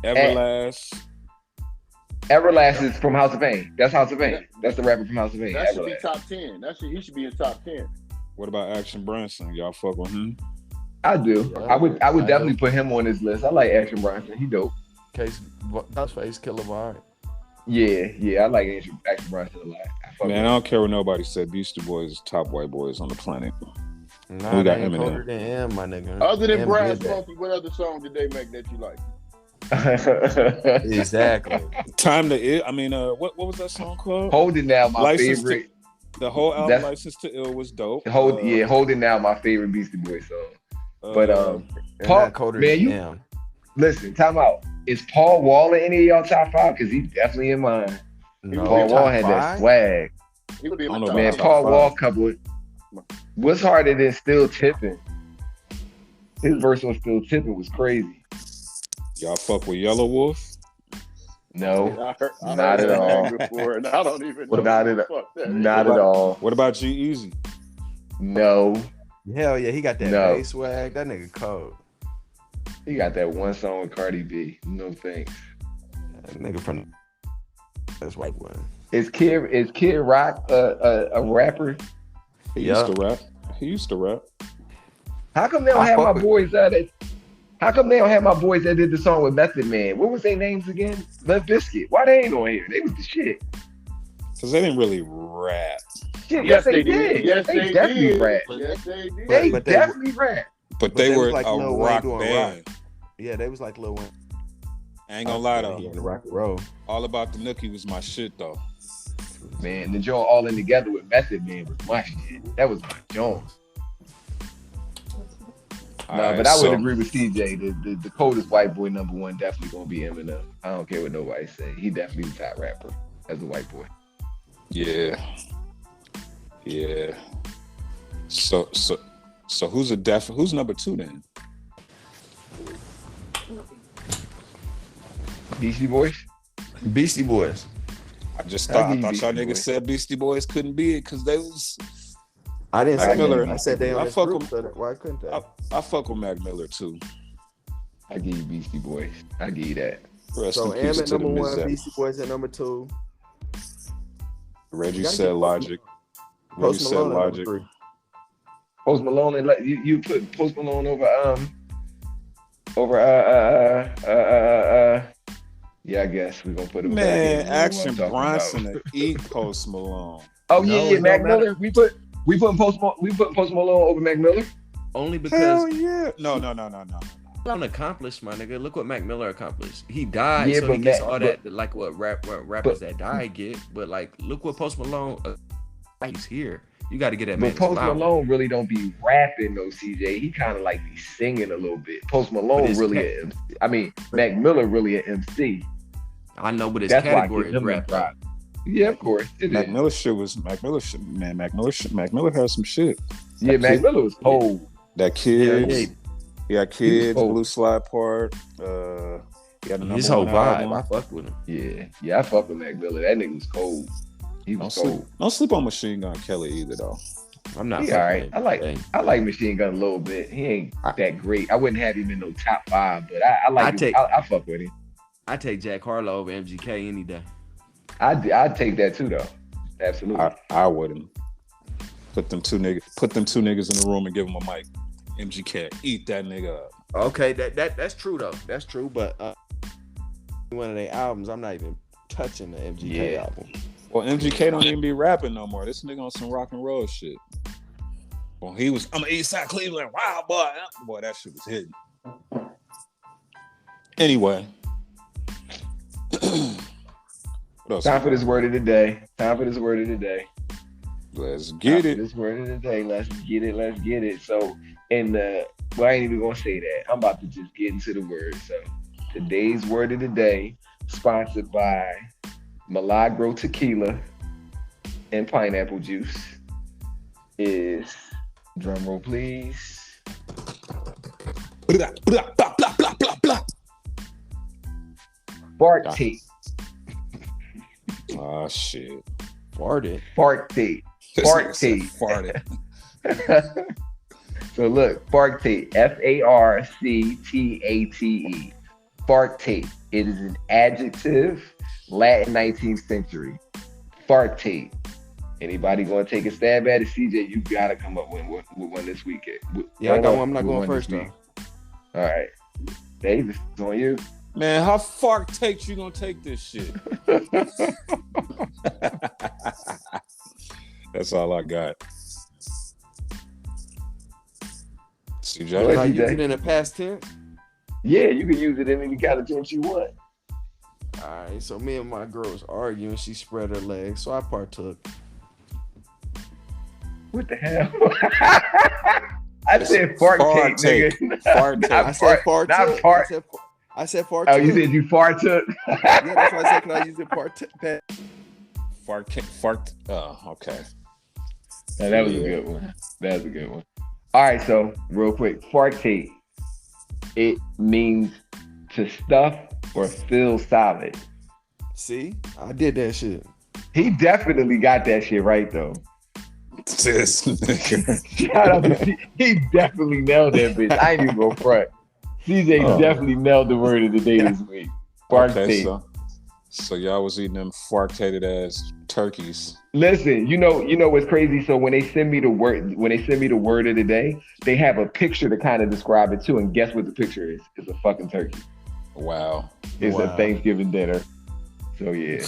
Everlast is from House of Pain. That's House of Pain. That's the rapper from House of Pain. That should be top 10. He should be in top 10. What about Action Bronson? Y'all fuck with him? I do. I would definitely put him on this list. I like Action Bronson. He dope. That's Face Killer Vibe. Yeah. I like Action Bronson a lot. I don't care what nobody said. Beastie Boys is top white boys on the planet. Nah, we got Eminem. Than M, my nigga. Other than Brad Smokey, what other song did they make that you like? Exactly. Time to Ill. I mean, what was that song called? Hold It Now, my favorite. The whole album License to Ill was dope. Hold It Now, my favorite Beastie Boys song. But Paul, man, listen, time out. Is Paul Wall in any of y'all top 5? Because he's definitely in mine. No, Paul Wall had that swag. Man, Paul Wall couple. What's harder than Still Tipping? His verse on Still Tipping was crazy. Y'all fuck with Yellow Wolf? No, I not heard at that all. name before, and I don't even know Not who at the fuck that is. Not at all. What about G-Eazy? No, Hell yeah, he got that No. bass swag. That nigga cold. he got that one song with Cardi B. No thanks. That nigga from that's white one. Is Kid Rock a rapper? He Yeah. used to rap. He used to rap. How come they don't I have fuck my with- boys How come they don't have my boys that did the song with Method Man? What was their names again? Limp Bizkit. Why they ain't on here? They was the shit. Because they didn't really rap. Shit, Yes, they they did. did. Yes, they they definitely did. rap. Yes, they did. They But they- definitely rap. But they they was were like a Lil Wayne rock doing band. Yeah, they was like Lil Wayne. I ain't gonna lie though. He in the rock and roll. All About the Nookie was my shit though. Man, the joint All In Together with Method Man was my shit. That was my joint. Alright, But I would so- agree with CJ. The coldest white boy number one definitely gonna be Eminem. I don't care what nobody say. He definitely the top rapper as a white boy. Yeah. Yeah. So who's number 2 then? Beastie Boys? Beastie Boys. I just I thought give y'all Beastie niggas Boys. said Beastie Boys couldn't be it because they was I didn't Mac say Miller. that. I said they on I this fuck group, with- so that- why couldn't they? I fuck with Mac Miller too. I give you Beastie Boys. I give you that. Rest So in peace M at to the number 1, Miz. Beastie Boys at number 2. Reggie You gotta said get Logic. Reggie Post said Malone at Logic. number 3. Post Malone and you put Post Malone over yeah, I guess we're gonna put him Man, back in. Action What I'm talking Bronson about. to eat Post Malone. Oh No, yeah, it Mac don't matter. Miller. We putting Post Malone over Mac Miller. Only Hell because yeah. No. unaccomplished, my nigga. Look what Mac Miller accomplished. He died, Yeah, so but he gets Mac- all but- that, like what rappers that died get. But like, look what Post Malone, he's here. You got to get that man. But Post flowers. Malone really don't be rapping though, CJ. He kind of like be singing a little bit. Post But Malone his really ca- an MC. I mean, Mac Miller really an MC. I know, but his That's why I category give is him rap. the prop. Yeah, of course. It Mac is. Miller shit was Mac Miller had some shit. Yeah, That Mac kid- Miller was cold. That Kids. Yeah. He had Kids, cold. Blue Slide Part. He had a His number whole one vibe, album. I fucked with him. Yeah, I fuck with Mac Miller. That nigga was cold. He was cold. Don't sleep on Machine Gun Kelly either though. I'm not. He fucking all right. with I him. like Hey, I like Machine Gun a little bit. He ain't that great. I wouldn't have him in no top 5, but I like I him. take- I fuck with him. I take Jack Harlow over MGK any day. I'd take that too though. Absolutely. I wouldn't. Put them two niggas in the room and give them a mic. MGK, eat that nigga up. Okay, that's true though. That's true, but one of their albums, I'm not even touching the MGK Yeah. album. Well, MGK don't even be rapping no more. This nigga on some rock and roll shit. Well, I'm an East Side Cleveland wild boy. Boy, that shit was hidden. Anyway. What else? Time for this word of the day. Let's get it. This word of the day. Let's get it. So, I ain't even gonna say that. I'm about to just get into the word. So, today's word of the day, sponsored by Milagro Tequila and Pineapple Juice, is, drum roll please, Blah, blah, blah, blah, blah, blah, blah. fart tape. Oh shit. Farted. Fart tape. This Fart nigga said tape. farted. So look, fart tape, FARCTATE. Fart tape. It is an adjective, Latin 19th century. Fart tape. Anybody gonna take a stab at it? CJ, you gotta come up with one this weekend. Yeah, I got one. I'm not With going this first though. week. All right, Dave, it's on you. Man, how far takes you gonna take this shit? That's all I got. Go CJ. ahead. Can I use TJ. it in the past tense? Yeah, you can use it in any kind of tense you want. All right, so me and my girl was arguing. She spread her legs, so I partook. What the hell? I said fart Fart tape, nigga. Fart tape. I said fart- partook. not fart. I said partook. Oh, you said you fart took? Yeah, that's why I said, can I use it partook? Fart. Oh, okay. Yeah, that was a good one. That was a good one. All right, so real quick, fart tape. It means to stuff or fill solid. See, I did that shit. He definitely got that shit right though. This nigga. Shout out to he definitely nailed that bitch. I ain't even go front. CJ definitely nailed the word of the day this week. Okay, so y'all was eating them farcated ass turkeys. Listen, you know what's crazy? So when they send me the word of the day, they have a picture to kind of describe it too. And guess what the picture is? It's a fucking turkey. Wow. It's a Thanksgiving dinner. So yeah.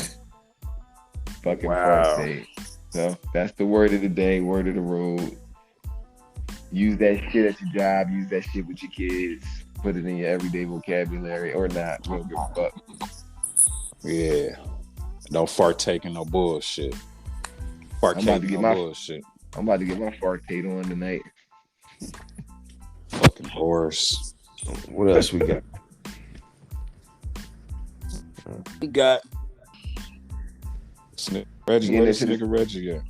Fucking farcated. So that's the word of the day, word of the road. Use that shit at your job, use that shit with your kids, put it in your everyday vocabulary or not. We don't give a fuck. Yeah. Don't partake in no bullshit. Partake in no bullshit. I'm about to get my farcade on tonight. Fucking horse. What else we got? We got Reggie. Where's this nigga Reggie at?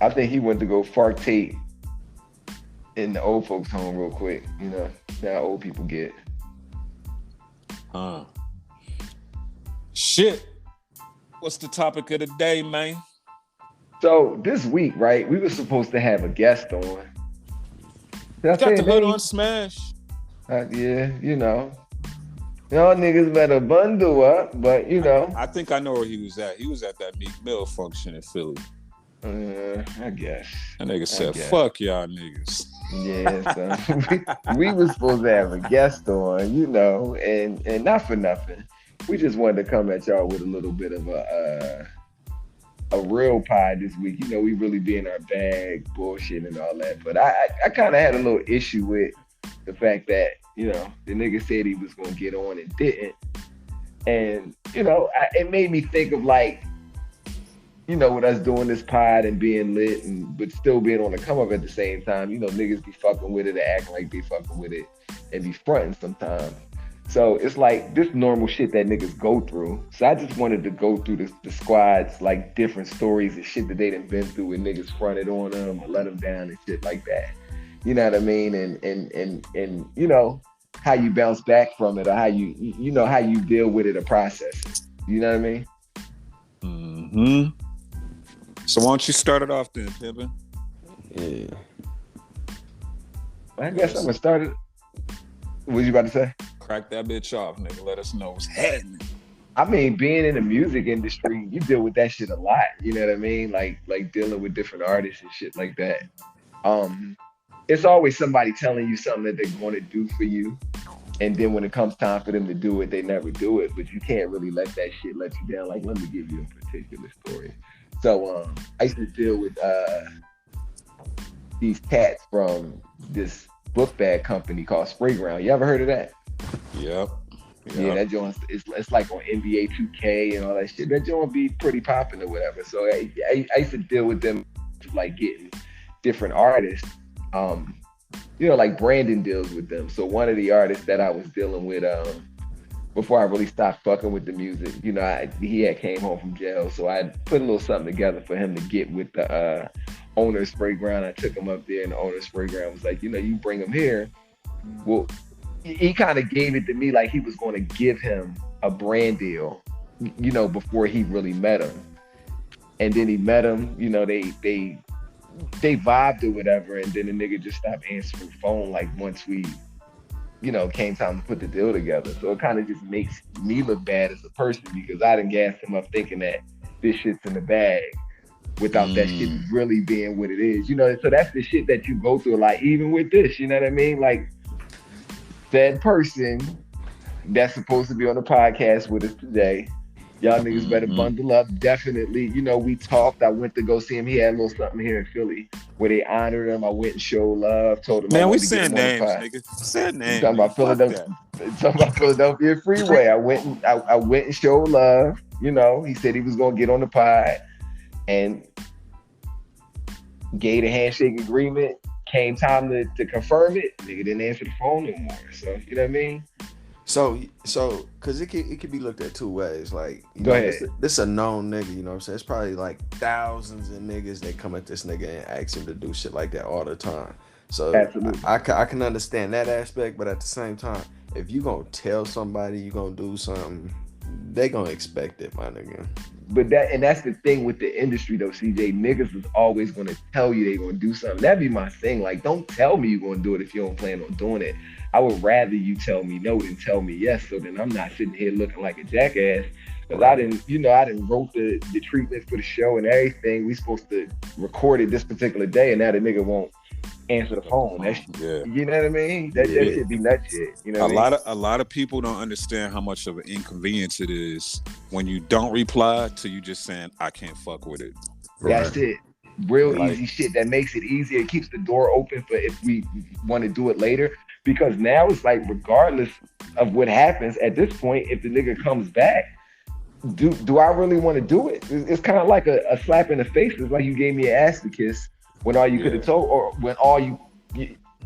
I think he went to go fartate in the old folks' home real quick. You know how old people get. Shit. What's the topic of the day, man? So this week, right, we were supposed to have a guest on. Got the hood on smash. Yeah, you know. Y'all niggas better bundle up, but you know. I think I know where he was at. He was at that Meek Mill function in Philly. I guess. That nigga said, fuck y'all niggas. Yeah, so we were supposed to have a guest on, you know, and not for nothing. We just wanted to come at y'all with a little bit of a real pod this week. You know, we really be in our bag, bullshit and all that. But I kind of had a little issue with the fact that, you know, the nigga said he was going to get on and didn't. And, you know, it made me think of like, you know, with us doing this pod and being lit but still being on the come up at the same time, you know, niggas be fucking with it and acting like they fucking with it and be fronting sometimes. So it's like this normal shit that niggas go through. So I just wanted to go through the squad's like different stories and shit that they done been through when niggas fronted on them or let them down and shit like that. You know what I mean? And you know, how you bounce back from it or how you know how you deal with it or process it. You know what I mean? Mm-hmm. So why don't you start it off then, Pimpin? Yeah. I guess I'm gonna start it. What was you about to say? Crack that bitch off, nigga. Let us know what's happening. I mean, being in the music industry, you deal with that shit a lot. You know what I mean? Like dealing with different artists and shit like that. It's always somebody telling you something that they're going to do for you. And then when it comes time for them to do it, they never do it. But you can't really let that shit let you down. Like, let me give you a particular story. So I used to deal with these cats from this book bag company called Spray Ground. You ever heard of that? Yep. Yeah, that joint it's like on NBA 2K and all that shit. That joint be pretty popping or whatever. So I used to deal with them, like getting different artists, you know, like branding deals with them. So one of the artists that I was dealing with before I really stopped fucking with the music, you know, he had came home from jail, so I put a little something together for him to get with the owner of Spray Ground. I took him up there, and the owner of Spray Ground was like, you know, you bring him here. Well, he kind of gave it to me like he was going to give him a brand deal, you know, before he really met him. And then he met him, you know, they vibed or whatever, and then the nigga just stopped answering the phone like once we, you know, came time to put the deal together. So it kind of just makes me look bad as a person because I done gassed him up thinking that this shit's in the bag without that shit really being what it is. You know, so that's the shit that you go through, like even with this, you know what I mean? Like that person that's supposed to be on the podcast with us today, y'all niggas better bundle up. Definitely, you know, we talked. I went to go see him. He had a little something here in Philly where they honored him. I went and showed love, told him. Man, we saying names, nigga. Saying names. Talking about Philadelphia Freeway. I went and showed love. You know, he said he was gonna get on the pod and gave a handshake agreement. Came time to confirm it. Nigga didn't answer the phone no more. So you know what I mean? So, cause it could be looked at two ways. Like, go ahead. This a known nigga, you know what I'm saying? It's probably like thousands of niggas that come at this nigga and ask him to do shit like that all the time. So I can understand that aspect, but at the same time, if you gonna tell somebody you gonna do something, they gonna expect it, my nigga. But that's the thing with the industry though, CJ. Niggas is always gonna tell you they gonna do something. That'd be my thing. Like, don't tell me you're gonna do it if you don't plan on doing it. I would rather you tell me no than tell me yes, so then I'm not sitting here looking like a jackass. Because I didn't wrote the treatment for the show and everything. We supposed to record it this particular day, and now the nigga won't answer the phone. You know what I mean? That should be nut shit. You know, a lot of people don't understand how much of an inconvenience it is when you don't reply to you just saying I can't fuck with it. That's it. Real easy shit that makes it easier. It keeps the door open for if we want to do it later. Because now it's like, regardless of what happens at this point, if the nigga comes back, do I really want to do it? It's kind of like a slap in the face. It's like you gave me an ass to kiss when all you could have told, or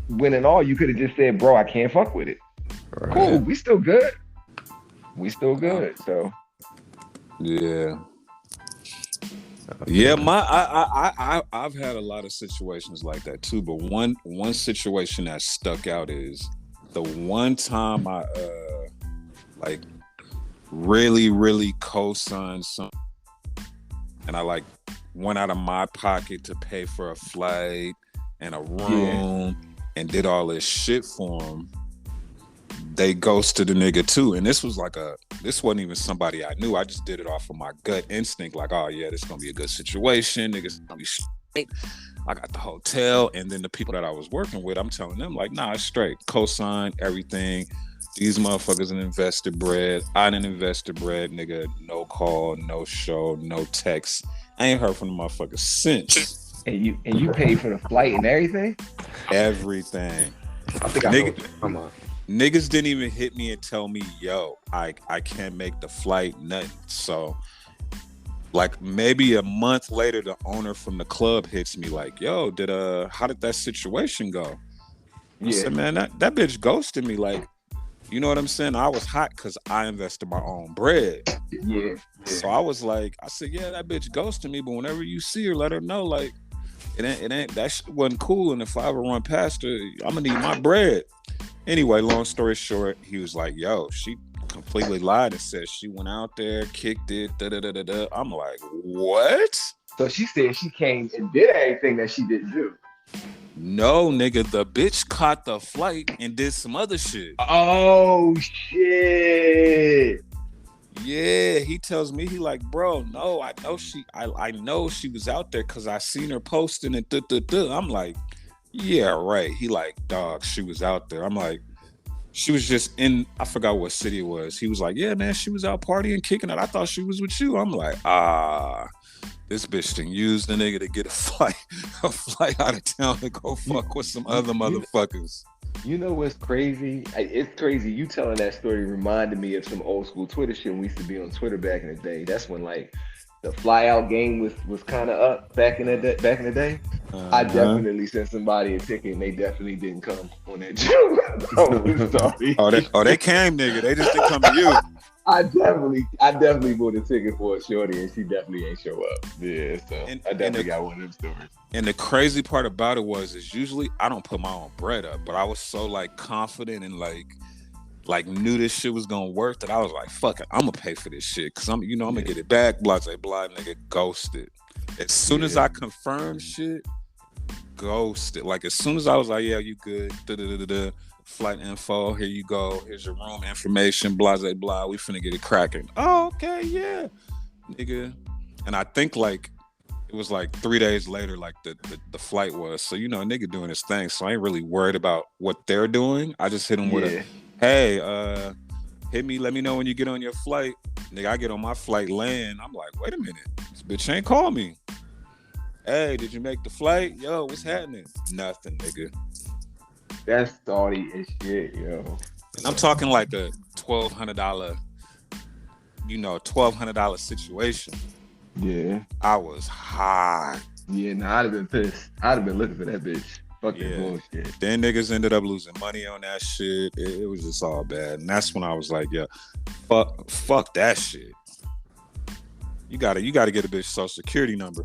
when in all you could have just said, bro, I can't fuck with it. Right. Cool, we still good. So yeah. I've had a lot of situations like that too, but one situation that stuck out is the one time I like really co-signed something, and I like went out of my pocket to pay for a flight and a room and did all this shit for them. They ghosted the nigga too, and this wasn't even somebody I knew. I just did it off of my gut instinct, like, oh yeah, this is gonna be a good situation, niggas gonna be straight. I got the hotel, and then the people that I was working with, I'm telling them like, nah, it's straight, co-sign everything. These motherfuckers done invested bread. I done invested bread, nigga. No call, no show, no text. I ain't heard from the motherfuckers since. And you paid for the flight and everything? Everything. I think I know. Come on. Niggas didn't even hit me and tell me, yo, I can't make the flight, nothing. So, like, maybe a month later, the owner from the club hits me like, yo, how did that situation go? I said, man, that bitch ghosted me. Like, you know what I'm saying? I was hot because I invested my own bread. Yeah. So I was like, I said, yeah, that bitch ghosted me, but whenever you see her, let her know, like, it ain't that shit wasn't cool. And if I ever run past her, I'm gonna need my bread. Anyway, long story short, he was like, yo, she completely lied and said she went out there, kicked it, da-da-da-da-da. I'm like, what? So she said she came and did everything that she didn't do. No, nigga, the bitch caught the flight and did some other shit. Oh, shit. Yeah, he tells me, he like, bro, no, I know she was out there because I seen her posting and I'm like, yeah, right. He like, dog, she was out there. I'm like, she was just in, I forgot what city it was. He was like, yeah, man, she was out partying, kicking it. I thought she was with you. I'm like, this bitch done used the nigga to get a flight out of town to go fuck with some other motherfuckers. You know what's crazy? It's crazy. You telling that story reminded me of some old school Twitter shit when we used to be on Twitter back in the day. That's when like the fly out game was kind of up back in the day. I definitely sent somebody a ticket and they definitely didn't come on that joke. They came, nigga. They just didn't come to you. I definitely bought a ticket for a shorty and she definitely ain't show up. Yeah, so I definitely got one of them stories. And the crazy part about it is usually I don't put my own bread up, but I was so like confident and like knew this shit was gonna work that I was like, fuck it, I'm gonna pay for this shit because I'm gonna get it back. Blah blah, nigga, ghosted. As soon as I confirmed shit, ghosted. Like as soon as I was like, yeah, you good, flight info, here you go, here's your room information, blah blah, we finna get it cracking. Oh, okay, yeah, nigga. And I think like it was like 3 days later, like the flight was. So a nigga doing his thing. So I ain't really worried about what they're doing. I just hit him with a, hey, hit me, let me know when you get on your flight. Nigga, I get on my flight land. I'm like, wait a minute, this bitch ain't call me. Hey, did you make the flight? Yo, what's happening? Nothing, nigga. That's salty as shit, yo. And I'm talking like a $1,200 situation. Yeah. I was hot. Yeah, I'd have been pissed. I'd have been looking for that bitch. Fucking bullshit. Then niggas ended up losing money on that shit. It was just all bad. And that's when I was like, yeah, fuck that shit. You gotta get a bitch social security number.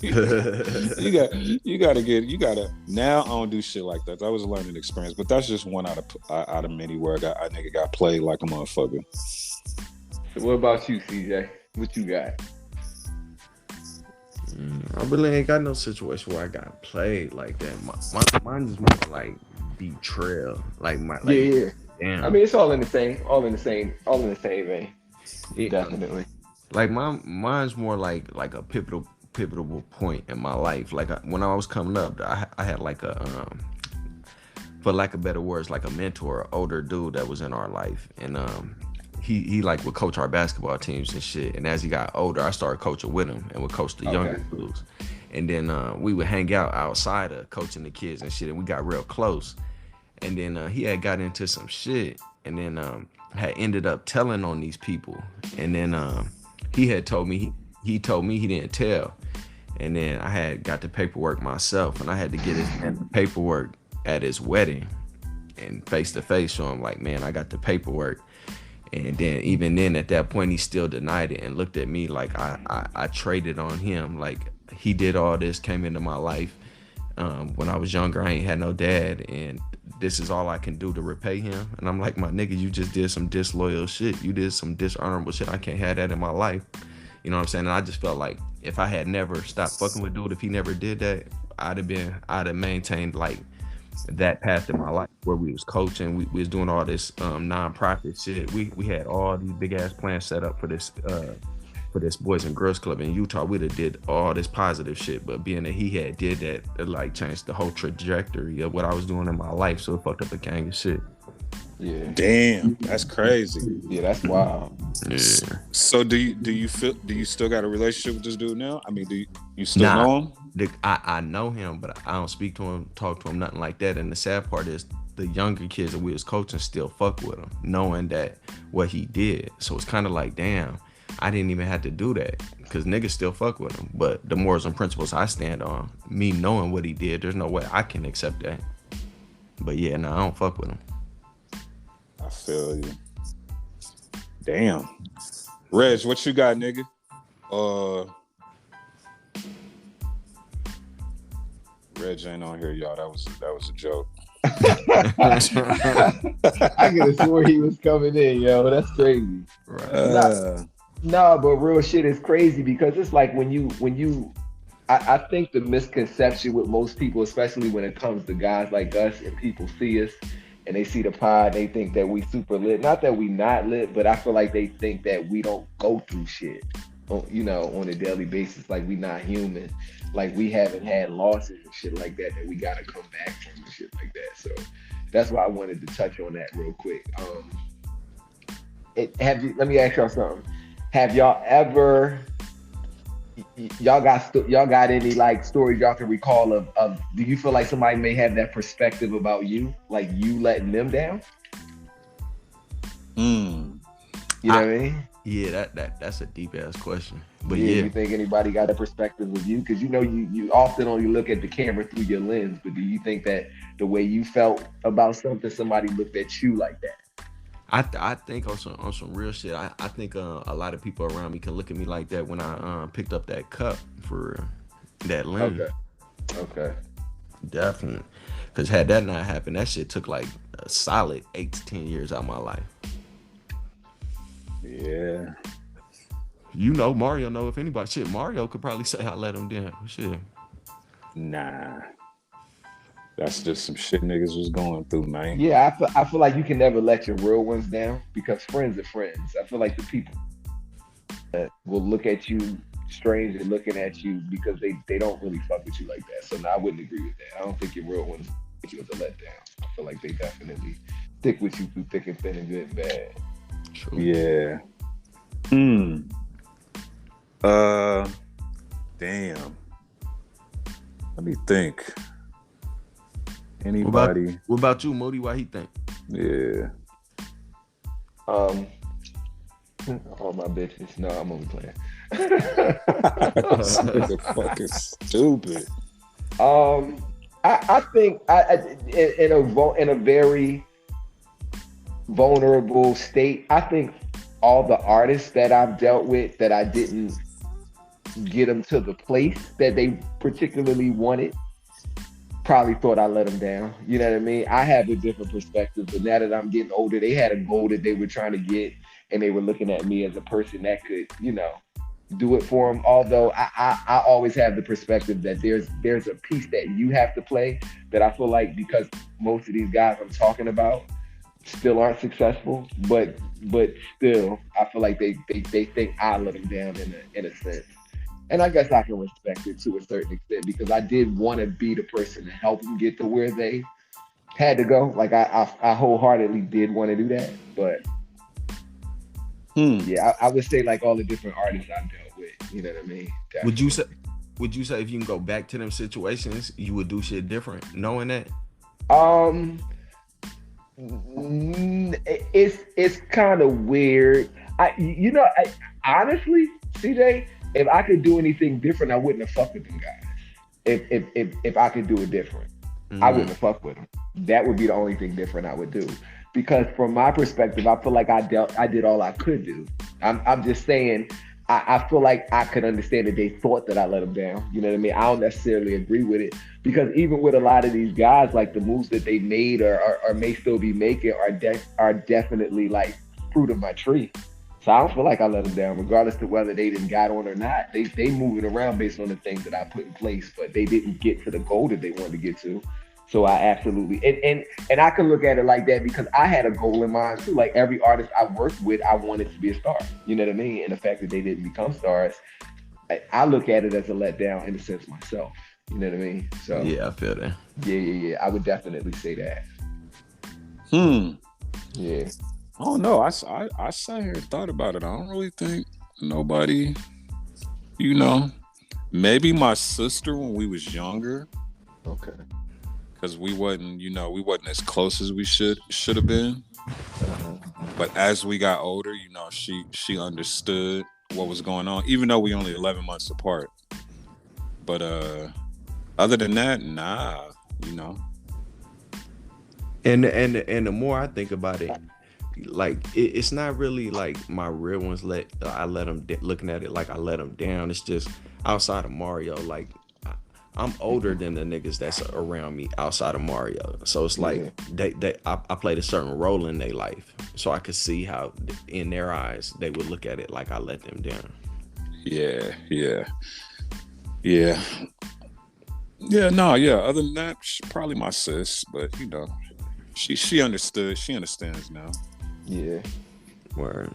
you gotta now I don't do shit like that. That was a learning experience, but that's just one out of many where a nigga got played like a motherfucker. So what about you, CJ? What you got? I really ain't got no situation where I got played like that. Mine is more like betrayal. Yeah. Damn. I mean, it's all in the same vein. Yeah. Definitely. Like mine's more like a pivotal point in my life. Like when I was coming up, I had like a for lack of better words, like a mentor, older dude that was in our life, and he like would coach our basketball teams and shit. And as he got older, I started coaching with him and would coach the younger dudes. And then we would hang out outside of coaching the kids and shit, and we got real close. And then he had got into some shit, and then had ended up telling on these people. And then he had told me he told me he didn't tell. And then I had got the paperwork myself, and I had to get his paperwork at his wedding and face to face show him like, man, I got the paperwork. And then even then at that point he still denied it and looked at me like I traded on him. Like he did all this, came into my life when I was younger. I ain't had no dad, and this is all I can do to repay him. And I'm like, my nigga, you just did some disloyal shit. You did some dishonorable shit. I can't have that in my life. You know what I'm saying? And I just felt like if I had never stopped fucking with dude, if he never did that, I'd have maintained like that path in my life where we was coaching, we was doing all this non-profit shit. We had all these big ass plans set up for this Boys and Girls Club in Utah. We'd have did all this positive shit, but being that he had did that, it like changed the whole trajectory of what I was doing in my life, so it fucked up the gang of shit. Yeah. Damn, that's crazy. Yeah, that's wild. Yeah. So do you still got a relationship with this dude now? I mean, do you still know him? I know him, but I don't speak to him, talk to him, nothing like that. And the sad part is the younger kids that we was coaching still fuck with him, knowing that what he did. So it's kind of like, damn, I didn't even have to do that because niggas still fuck with him. But the morals and principles I stand on, me knowing what he did, there's no way I can accept that. But yeah, no, I don't fuck with him. I feel you. Damn. Reg, what you got, nigga? Reg ain't on here, y'all. That was a joke. I could have swore he was coming in, yo. That's crazy. No, but real shit is crazy because it's like when you I think the misconception with most people, especially when it comes to guys like us and people see us and they see the pod, they think that we super lit. Not that we not lit, but I feel like they think that we don't go through shit, you know, on a daily basis. Like we not human. Like we haven't had losses and shit like that we gotta come back from and shit like that. So that's why I wanted to touch on that real quick. Let me ask y'all something. Have y'all ever y'all got any like stories y'all can recall of do you feel like somebody may have that perspective about you, like you letting them down? You know what I mean? Yeah, that's a deep ass question. But you think anybody got a perspective of you? Because you know you often only look at the camera through your lens, but do you think that the way you felt about something, somebody looked at you like that? I think on some real shit. I think a lot of people around me can look at me like that when I picked up that cup for that lens. Okay. Definitely. Because had that not happened, that shit took like a solid 8 to 10 years out of my life. Yeah. You know, Mario know if anybody. Shit, Mario could probably say I let him down. Shit. Nah. That's just some shit niggas was going through, man. Yeah, I feel like you can never let your real ones down because friends are friends. I feel like the people that will look at you strange and looking at you because they don't really fuck with you like that. So no, I wouldn't agree with that. I don't think your real ones take you as a letdown. I feel like they definitely stick with you through thick and thin and good and bad. True. Yeah. Damn. Let me think. Anybody? What about you, Moody? Why he think? Yeah. All my bitches. No, I'm only playing. This nigga fucking stupid. I think in a very vulnerable state, I think all the artists that I've dealt with that I didn't get them to the place that they particularly wanted, probably thought I let them down. You know what I mean? I have a different perspective, but now that I'm getting older, they had a goal that they were trying to get, and they were looking at me as a person that could, do it for them. Although I always have the perspective that there's a piece that you have to play that I feel like, because most of these guys I'm talking about still aren't successful, but still I feel like they think I let them down in a sense. And I guess I can respect it to a certain extent, because I did want to be the person to help them get to where they had to go. Like I wholeheartedly did want to do that, but yeah, I would say like all the different artists I've dealt with, you know what I mean? Definitely. Would you say if you can go back to them situations, you would do shit different, knowing that? It's kind of weird. Honestly, CJ, if I could do anything different, I wouldn't have fucked with them guys. If I could do it different, I wouldn't have fucked with them. That would be the only thing different I would do. Because from my perspective, I feel like I did all I could do. I'm just saying, I feel like I could understand that they thought that I let them down. You know what I mean? I don't necessarily agree with it, because even with a lot of these guys, like the moves that they made or may still be making are definitely like fruit of my tree. So I don't feel like I let them down, regardless of whether they didn't got on or not. They moving around based on the things that I put in place, but they didn't get to the goal that they wanted to get to. So I absolutely, and I can look at it like that, because I had a goal in mind too. Like every artist I worked with, I wanted to be a star. You know what I mean? And the fact that they didn't become stars, I look at it as a letdown in a sense myself. You know what I mean? So yeah, I feel that. Yeah. I would definitely say that. Yeah. Oh no, I sat here and thought about it. I don't really think nobody, maybe my sister when we was younger. Okay. Because we wasn't as close as we should have been. But as we got older, she understood what was going on, even though we only 11 months apart. But other than that, nah, And the more I think about it, like it's not really like my real ones I let them looking at it like I let them down. It's just outside of Mario, like I'm older than the niggas that's around me outside of Mario. So it's like I played a certain role in their life. So I could see how in their eyes they would look at it like I let them down. Yeah. Other than that, probably my sis, but she understood. She understands now. Yeah. Word.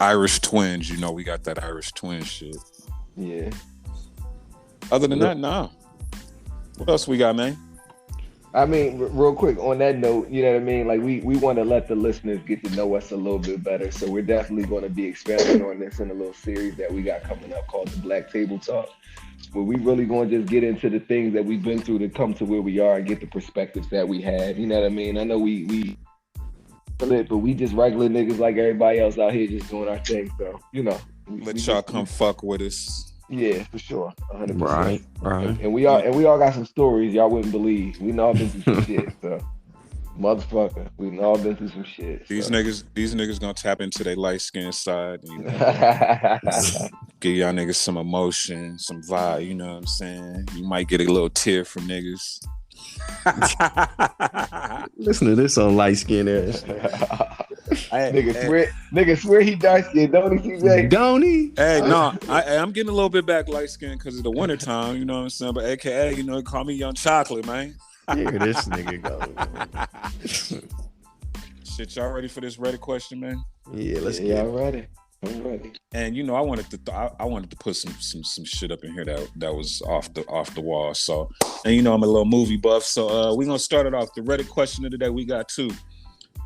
Irish twins, we got that Irish twin shit. Yeah. Other than that, nah. What else we got, man? I mean, real quick on that note, you know what I mean? Like we want to let the listeners get to know us a little bit better. So we're definitely going to be expanding on this in a little series that we got coming up called the Black Table Talk, where we really going to just get into the things that we've been through to come to where we are and get the perspectives that we had. You know what I mean? I know we but we just regular niggas like everybody else out here just doing our thing. So, let y'all come fuck with us. Yeah, for sure. 100%. Right. And we all got some stories y'all wouldn't believe. We all been through some shit, so motherfucker. We all been through some shit. These niggas gonna tap into their light skinned side, give y'all niggas some emotion, some vibe, you know what I'm saying? You might get a little tear from niggas. Listen to this on light skin ass. Nigga swear he dark skinned, don't he, CJ? Don't he? Hey, no, I'm getting a little bit back light skin because of the winter time, you know what I'm saying? But AKA, call me Young Chocolate, man. Here this nigga go. Shit, y'all ready for this Reddit question, man? Yeah, let's get y'all ready. I'm ready. And I wanted to put some shit up in here that was off the wall. So, and I'm a little movie buff. So we're gonna start it off. The Reddit question of the day, we got two.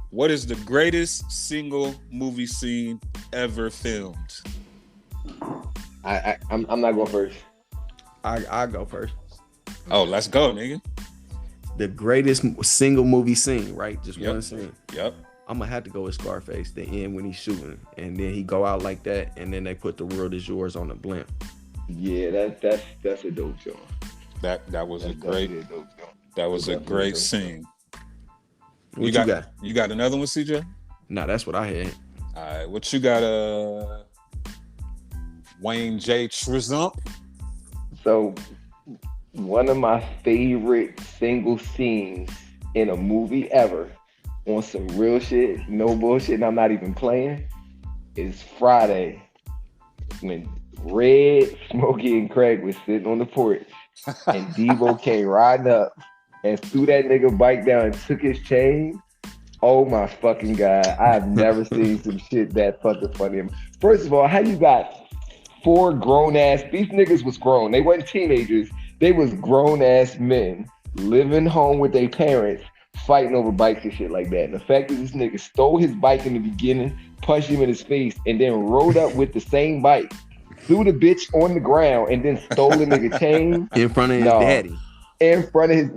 What is the greatest single movie scene ever filmed? I'm not going first. I go first. Oh, let's go, nigga. The greatest single movie scene, right? Just one scene. Yep. I'm gonna have to go with Scarface, the end when he's shooting, and then he go out like that, and then they put The World Is Yours on the blimp. Yeah, that's a dope joint. That was a great scene. What you got? You got another one, CJ? Nah, that's what I had. All right, what you got? Wayne J. Trizump. So One of my favorite single scenes in a movie ever, on some real shit, no bullshit, and I'm not even playing, is Friday when Red, Smokey, and Craig was sitting on the porch and Devo came riding up and threw that nigga bike down and took his chain. Oh my fucking God. I have never seen some shit that fucking funny. First of all, how you got 4 grown ass, these niggas was grown. They weren't teenagers. They was grown ass men living home with their parents, fighting over bikes and shit like that. And the fact that this nigga stole his bike in the beginning, punched him in his face, and then rode up with the same bike, threw the bitch on the ground, and then stole the nigga chain in front of his daddy. In front of his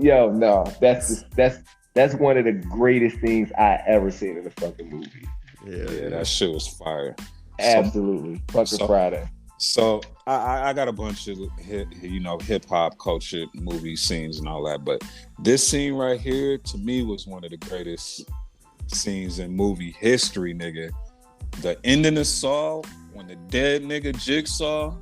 that's one of the greatest things I ever seen in a fucking movie. Yeah, that shit was fire. Absolutely, fucking Friday. So I got a bunch of hip hop culture movie scenes and all that, but this scene right here to me was one of the greatest scenes in movie history, nigga. The ending of Saw when the dead nigga Jigsaw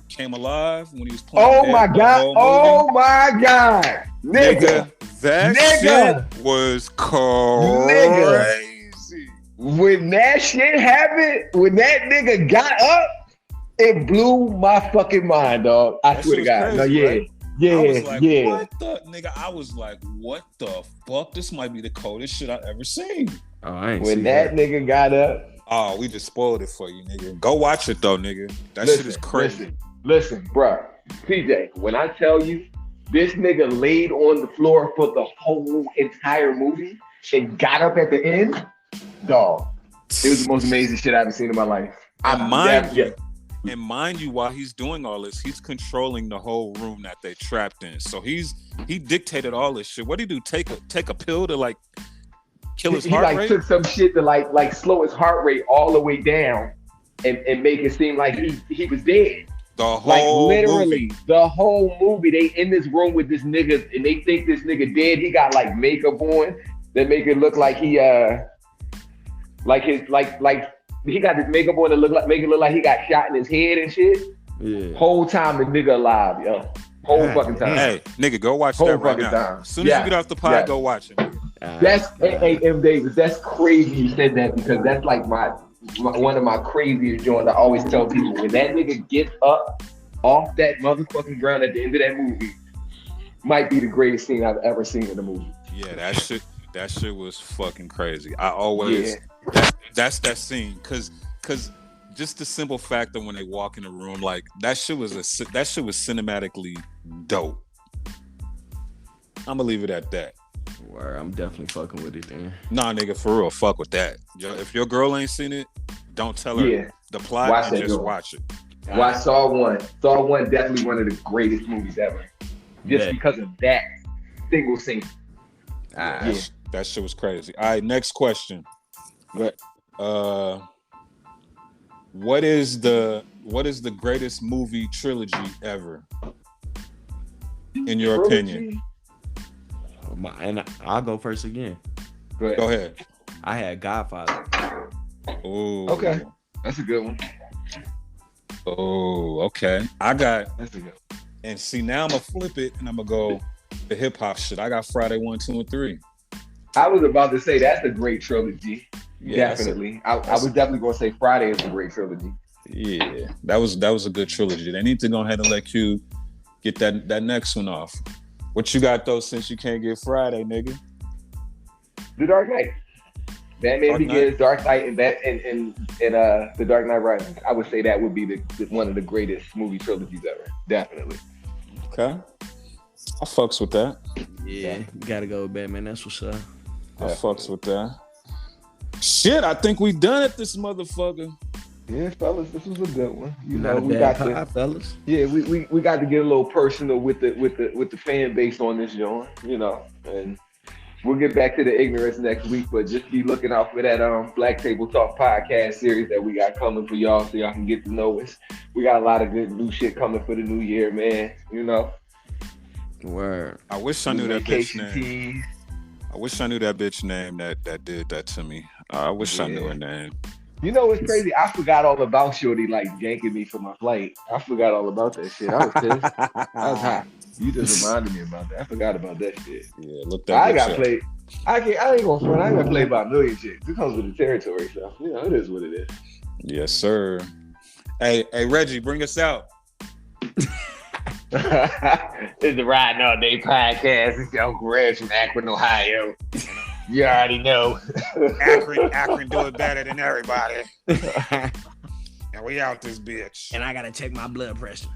came alive when he was playing. Oh my God! Oh my God, nigga! That shit was crazy. When that shit happened, when that nigga got up, it blew my fucking mind, dog. I swear to God. Crazy, right? Yeah. I was like, what the nigga? I was like, what the fuck? This might be the coldest shit I've ever seen. Oh, I ain't when that nigga got up. Oh, we just spoiled it for you, nigga. Go watch it though, nigga. That shit is crazy. Listen, bro. CJ, when I tell you this nigga laid on the floor for the whole entire movie and got up at the end, dog, it was the most amazing shit I've ever seen in my life. And mind you, while he's doing all this, he's controlling the whole room that they trapped in. So he dictated all this shit. What did he do? Take a pill to like kill his heart rate? He took some shit to like slow his heart rate all the way down and make it seem like he was dead. The whole movie. The whole movie, they in this room with this nigga and they think this nigga dead. He got like makeup on that make it look like he he got this makeup on that make it look like he got shot in his head and shit. Yeah. Whole time the nigga alive, yo. Whole fucking time. Hey, nigga, go watch that right now. Time. As soon as you get off the pod, go watch it. That's MDAVIS. That's crazy you said that because that's like one of my craziest joints. I always tell people when that nigga gets up off that motherfucking ground at the end of that movie, might be the greatest scene I've ever seen in a movie. Yeah, that shit was fucking crazy. I always that's that scene because just the simple fact that when they walk in the room, like that shit was cinematically dope. I'm gonna leave it at that. Where I'm definitely fucking with it then. Nah, nigga, for real, fuck with that. If your girl ain't seen it, don't tell her the plot and just watch it. Watch Saw 1. Saw 1 definitely one of the greatest movies ever. Just because of that single scene. That shit was crazy. All right, next question. What is the greatest movie trilogy ever? In your opinion? And I'll go first again. Go ahead. I had Godfather. Oh, okay, that's a good one. Oh, okay. That's a good one. And see, now I'm gonna flip it and I'm gonna go the hip hop shit. I got Friday 1, 2, and 3. I was about to say that's a great trilogy. Yeah, definitely. I was definitely gonna say Friday is a great trilogy. Yeah, that was a good trilogy. They need to go ahead and let you get that next one off. What you got though, since you can't get Friday, nigga? The Dark Knight. Batman Begins, Dark Knight, and The Dark Knight Rises. I would say that would be one of the greatest movie trilogies ever. Definitely. Okay. I fucks with that. Yeah, you gotta go with Batman. That's what's up. I fucks with that. Shit, I think we done it, this motherfucker. Yeah, fellas, this was a good one. We got fellas. Yeah, we got to get a little personal with the fan base on this joint, and we'll get back to the ignorance next week, but just be looking out for that Black Table Talk podcast series that we got coming for y'all so y'all can get to know us. We got a lot of good new shit coming for the new year, man. Word. I wish I knew that bitch name. I wish I knew that bitch name that did that to me. I wish I knew her name. You know what's crazy? I forgot all about Shorty like yanking me for my flight. I forgot all about that shit. I was pissed. I was hot. You just reminded me about that. I forgot about that shit. Yeah, look that. I got played. I ain't gonna front. I got played by a million chicks. It comes with the territory, so it is what it is. Yes, sir. Hey, Reggie, bring us out. It's the Riding All Day podcast. It's your Uncle Reg from Akron, Ohio. You already know. Akron do it better than everybody. And we out this bitch. And I gotta check my blood pressure.